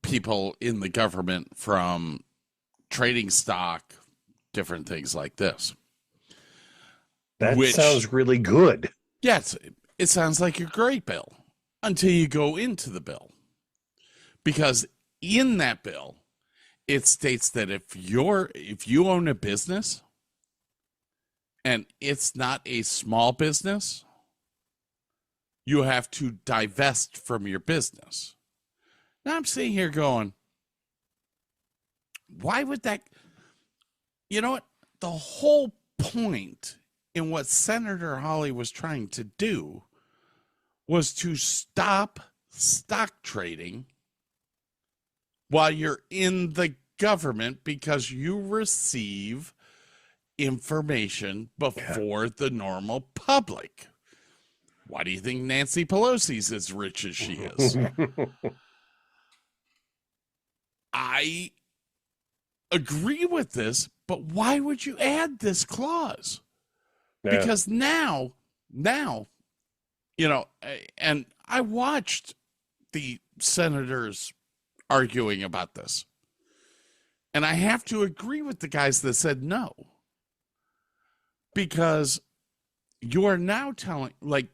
people in the government from trading stock, different things like this. That sounds really good. Yes, it sounds like a great bill until you go into the bill. Because in that bill, it states that if you own a business and it's not a small business, you have to divest from your business. Now I'm sitting here going, why would that? You know what? The whole point in what Senator Hawley was trying to do was to stop stock trading while you're in the government because you receive information before the normal public. Why do you think Nancy Pelosi's as rich as she is? I agree with this, but why would you add this clause? Yeah. Because now, and I watched the senators arguing about this, and I have to agree with the guys that said no, because you are now telling, like,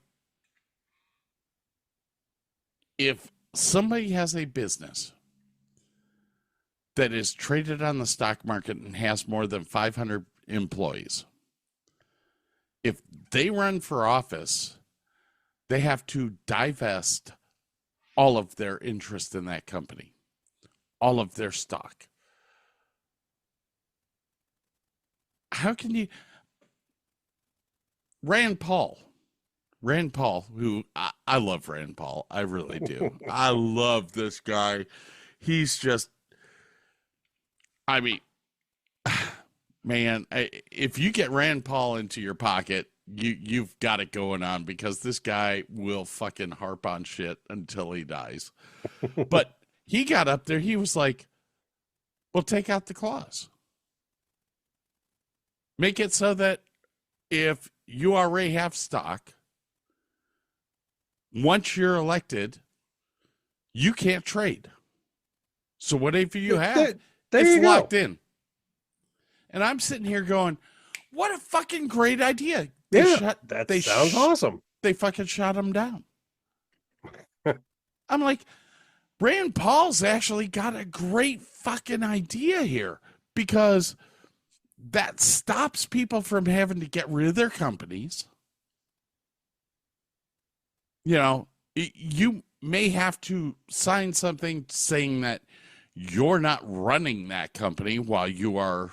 if somebody has a business that is traded on the stock market and has more than 500 employees, if they run for office, they have to divest all of their interest in that company, all of their stock. How can you... Rand Paul, who I love Rand Paul. I really do. I love this guy. He's just, I mean, man, if you get Rand Paul into your pocket, you've got it going on, because this guy will fucking harp on shit until he dies. But he got up there. He was like, well, take out the clause. Make it so that if you already have stock, once you're elected, you can't trade. So whatever you have, it's locked in. And I'm sitting here going, what a fucking great idea. That sounds awesome. They fucking shot him down. I'm like, Rand Paul's actually got a great fucking idea here, because that stops people from having to get rid of their companies. You know, you may have to sign something saying that you're not running that company while you are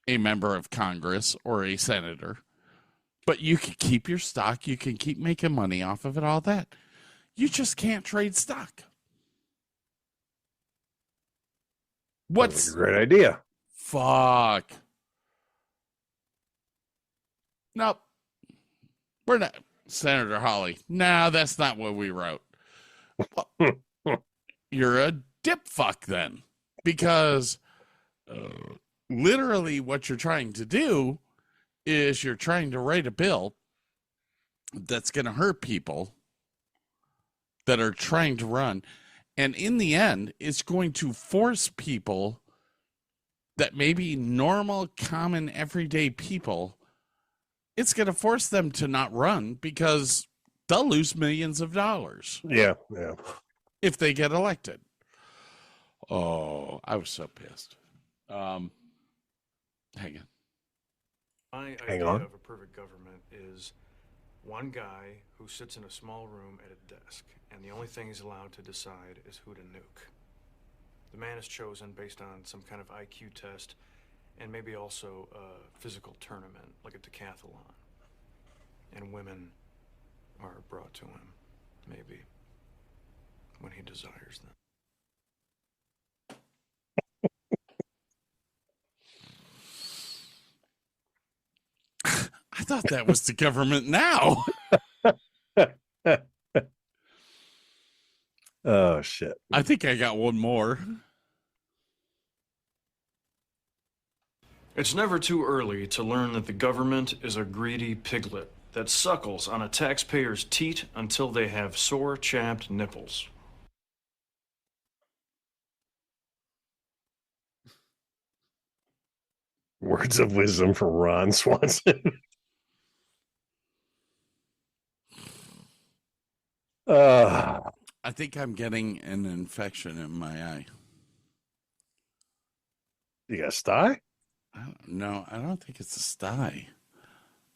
a member of Congress or a senator, but you can keep your stock. You can keep making money off of it, all that. You just can't trade stock. What's a great idea? Fuck. Nope. We're not. Senator Hawley. No, that's not what we wrote. You're a dip fuck then. Because literally what you're trying to do is you're trying to write a bill that's going to hurt people that are trying to run. And in the end, it's going to force people that may be normal, common, everyday people, it's going to force them to not run, because they'll lose millions of dollars. Yeah. If they get elected. Oh, I was so pissed. Hang on. My idea of a perfect government is one guy who sits in a small room at a desk, and the only thing he's allowed to decide is who to nuke. The man is chosen based on some kind of IQ test, and maybe also a physical tournament, like a decathlon. And women are brought to him, maybe, when he desires them. I thought that was the government now. Oh, shit. I think I got one more. It's never too early to learn that the government is a greedy piglet that suckles on a taxpayer's teat until they have sore, chapped nipples. Words of wisdom from Ron Swanson. I think I'm getting an infection in my eye. You got a sty? No, I don't think it's a sty.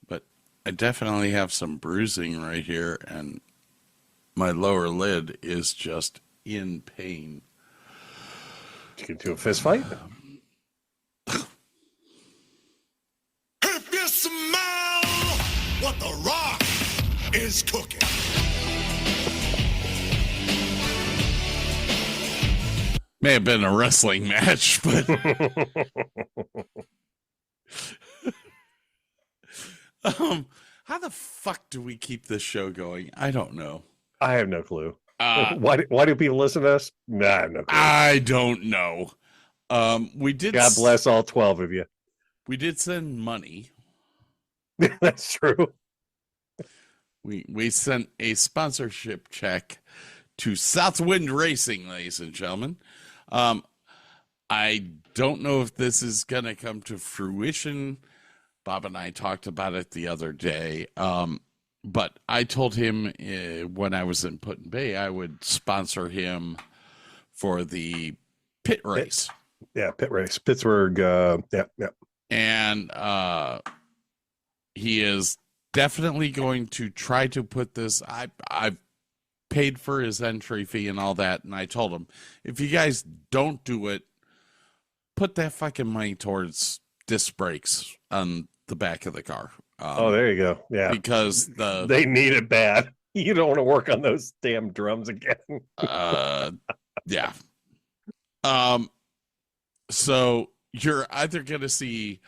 But I definitely have some bruising right here, and my lower lid is just in pain. Did you get into a fist fight? If you smell what the Rock is cooking. May have been a wrestling match, but how the fuck do we keep this show going? I don't know. I have no clue. Why do people listen to us? Nah, no. I don't know. We did. God bless all 12 of you. We did send money. That's true. We sent a sponsorship check to Southwind Racing, ladies and gentlemen. I don't know if this is going to come to fruition. Bob and I talked about it the other day. But I told him when I was in Put-in-Bay, I would sponsor him for the pit race. Pit race. Pittsburgh. Yeah. And he is definitely going to try to put this. I've paid for his entry fee and all that, and I told him, if you guys don't do it, put that fucking money towards disc brakes on the back of the car. There you go. Yeah, because they need it bad. You don't want to work on those damn drums again. Yeah. So you're either going to see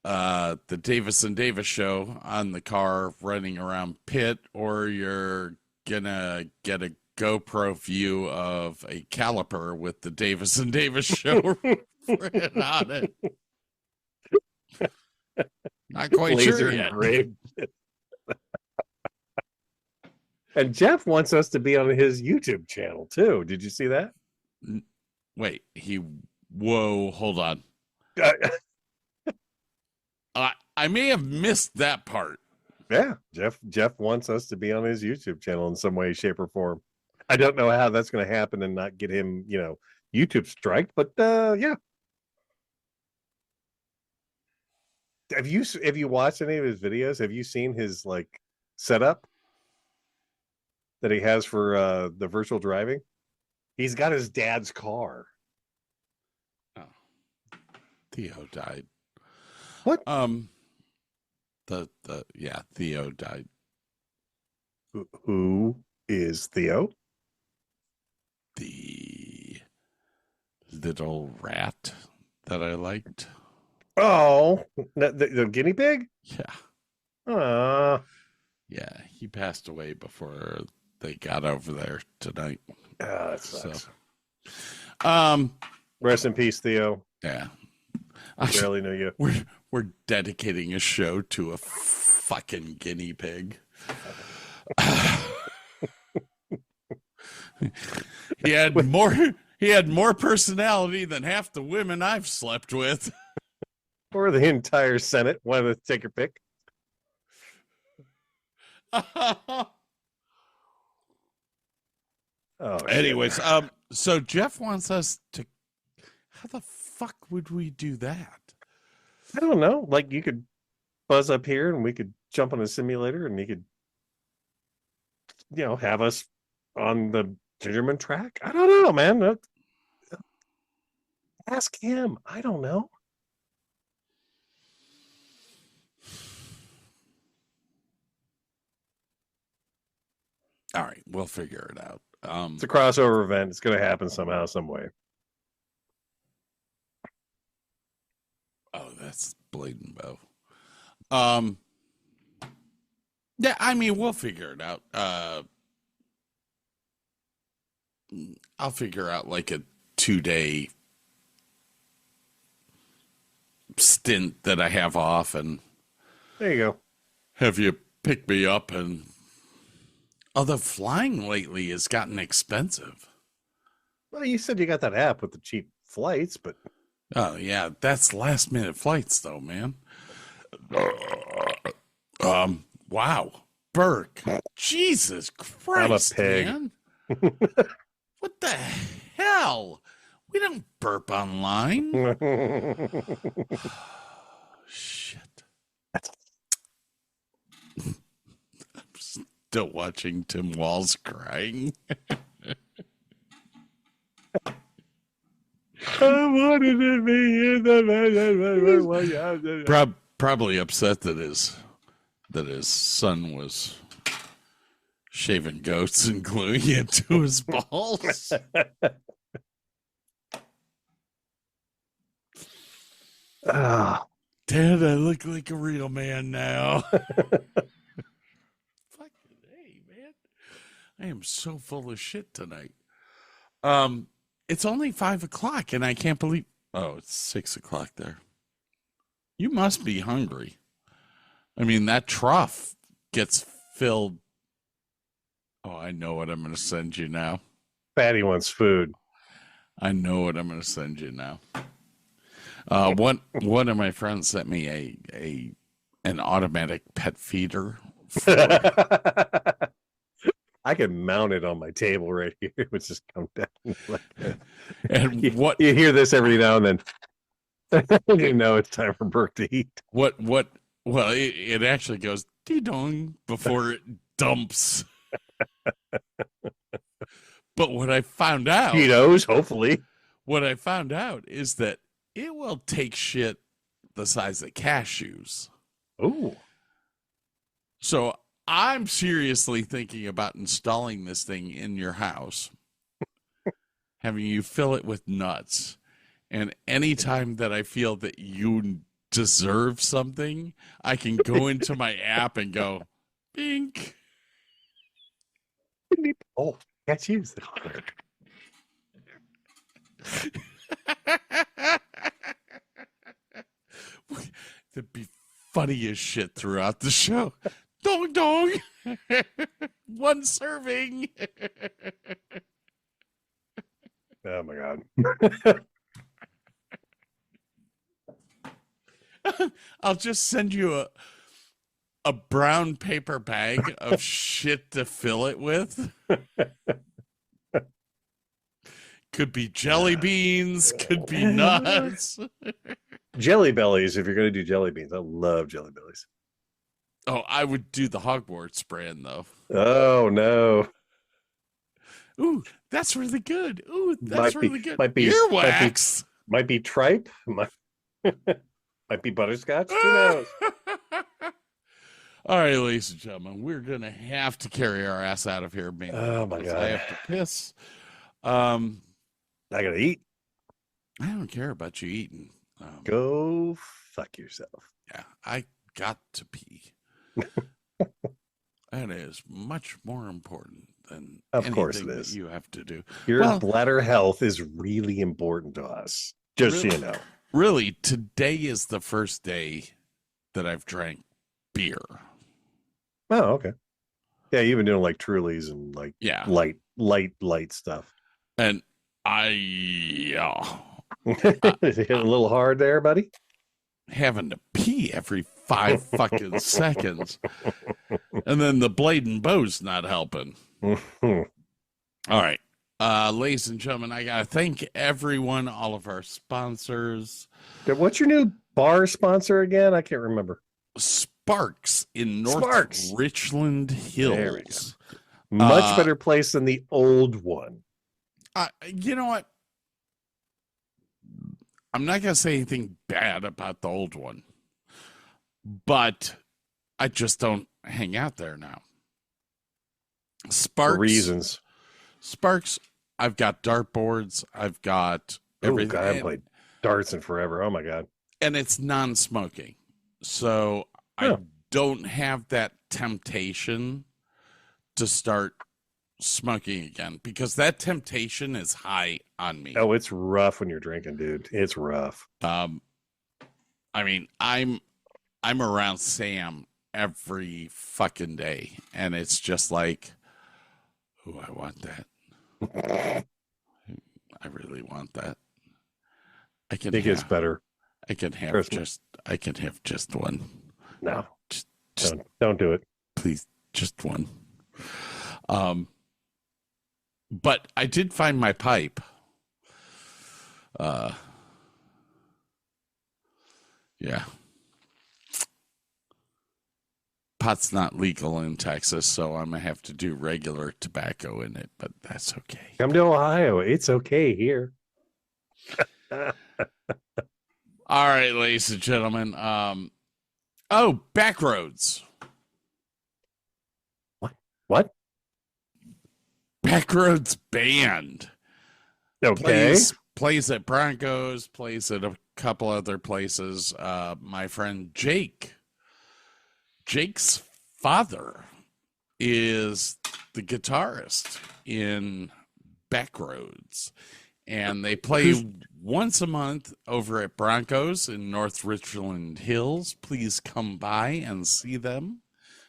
the Davis and Davis show on the car running around pit, or you're gonna get a GoPro view of a caliper with the Davis and Davis show written on it. Not quite sure yet. And Jeff wants us to be on his YouTube channel too. Did you see that? Wait, whoa, hold on. I may have missed that part. Yeah, Jeff wants us to be on his YouTube channel in some way, shape, or form. I don't know how that's going to happen and not get him, YouTube striked, but yeah. Have you watched any of his videos? Have you seen his setup that he has for the virtual driving? He's got his dad's car. Oh, Theo died. What? Theo died. Who is Theo? The little rat that I liked. Oh, the guinea pig? Yeah. Yeah, he passed away before they got over there tonight. That sucks. So, rest in peace, Theo. Yeah. I barely knew you. We're dedicating a show to a fucking guinea pig. He had more personality than half the women I've slept with. Or the entire Senate. Want to take your pick? Anyways, so Jeff wants us to. How the fuck would we do that? I don't know. You could buzz up here and we could jump on a simulator and he could, have us on the Gingerman track. I don't know, man. Ask him. I don't know. All right, we'll figure it out. It's a crossover event. It's going to happen somehow, some way. Oh, that's Bladen Bow. Yeah, I mean, we'll figure it out. I'll figure out a 2-day stint that I have off, and there you go. Have you pick me up? And although flying lately has gotten expensive. Well, you said you got that app with the cheap flights, but oh yeah, that's last minute flights though, man. Wow, Burke, Jesus Christ, I'm a pig. man. What the hell? We don't burp online. Shit. I'm still watching Tim Walz crying. I wanted to be in the Probably upset that his son was shaving goats and gluing it to his balls. Dad, I look like a real man now. Fucking hey, man. I am so full of shit tonight. It's only 5 o'clock, and I can't believe. Oh, it's 6 o'clock there. You must be hungry. I mean, that trough gets filled. Oh, I know what I'm going to send you now. Fatty wants food. I know what I'm going to send you now. One of my friends sent me an automatic pet feeder. I can mount it on my table right here. It would just come down. Like and you hear this every now and then. You know it's time for Burke to eat. Well, it actually goes dee-dong before it dumps. But what I found out, Cheetos, hopefully. What I found out is that it will take shit the size of cashews. Ooh. So I'm seriously thinking about installing this thing in your house, having you fill it with nuts. And anytime that I feel that you deserve something, I can go into my app and go, bink. Oh, cashews. That'd be funny as shit throughout the show. Dong dong. One serving. Oh my God. I'll just send you a brown paper bag of shit to fill it with. Could be jelly beans, could be nuts. Jelly bellies, if you're going to do jelly beans. I love jelly bellies. Oh, I would do the Hogwarts brand, though. Oh, no. Ooh, that's really good. Ooh, that's really good. Might be earwax. Might be tripe. Might be butterscotch. Who knows? All right, ladies and gentlemen, we're going to have to carry our ass out of here. Oh, my God. I have to piss. I got to eat. I don't care about you eating. Go fuck yourself. Yeah, I got to pee. That is much more important than of course it anything is. that you have to do. Your bladder health is really important to us. Just really, so you know. Really, today is the first day that I've drank beer. Oh, okay. Yeah, you've been doing like Trulies and like light stuff. And Is it a little hard there, buddy? Having to pee every 5 fucking seconds. And then the blade and bow's not helping. All right. Ladies and gentlemen, I got to thank everyone, all of our sponsors. What's your new bar sponsor again? I can't remember. Sparks in North Richland Hills. There we go. Much better place than the old one. You know what? I'm not going to say anything bad about the old one, but I just don't hang out there now. Sparks. For reasons. Sparks, I've got dartboards. I've got everything. God, I haven't played darts in forever. Oh, my God. And it's non-smoking. So I don't have that temptation to start smoking again because that temptation is high on me. Oh, it's rough when you're drinking, dude. It's rough. I mean, I'm around Sam every fucking day, and it's just like, oh, I want that. I really want that. I can. It gets better. I can have just one. No, don't do it, please. Just one. But I did find my pipe. Yeah. Pot's not legal in Texas, so I'm going to have to do regular tobacco in it, but that's okay. Come to Ohio. It's okay here. All right, ladies and gentlemen. Backroads. What? Backroads Band. Okay. Plays at Broncos, plays at a couple other places. My friend Jake's father is the guitarist in Backroads. And they play once a month over at Broncos in North Richland Hills. Please come by and see them.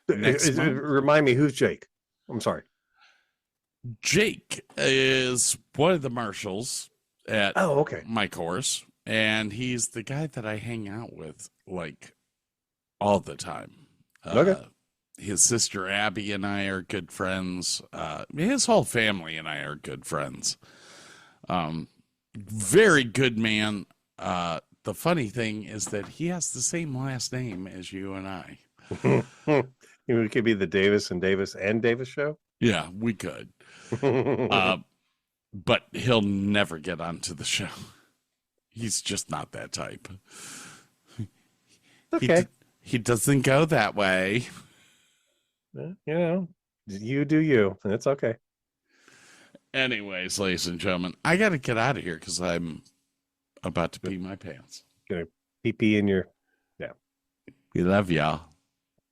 Remind me, who's Jake? I'm sorry. Jake is one of the marshals at my course, and he's the guy that I hang out with like all the time. His sister Abby and I are good friends. His whole family and I are good friends. Very good man. The funny thing is that he has the same last name as you and I. We could be the Davis and Davis show. Yeah, we could. But he'll never get onto the show. He's just not that type. Okay. He doesn't go that way. You know, you do you. That's okay. Anyways, ladies and gentlemen, I got to get out of here because I'm about to pee my pants. Gonna pee in your. Yeah. We love y'all.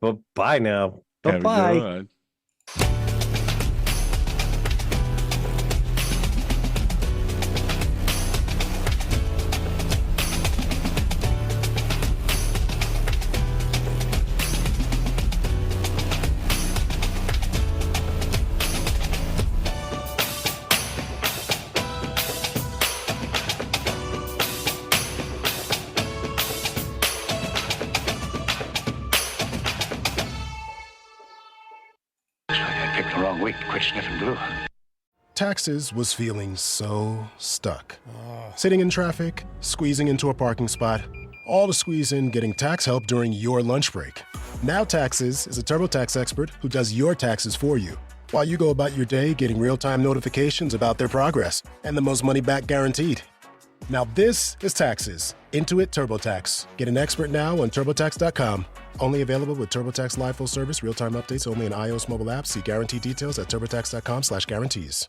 Well, bye now. Have Bye. a good one. Quit sniffing glue. Taxes was feeling so stuck. Sitting in traffic, squeezing into a parking spot, all to squeeze in getting tax help during your lunch break. Now Taxes is a TurboTax expert who does your taxes for you, while you go about your day getting real-time notifications about their progress and the most money back guaranteed. Now this is Taxes. Intuit TurboTax. Get an expert now on TurboTax.com. Only available with TurboTax Live full service, real-time updates only in iOS mobile apps. See guarantee details at TurboTax.com/guarantees.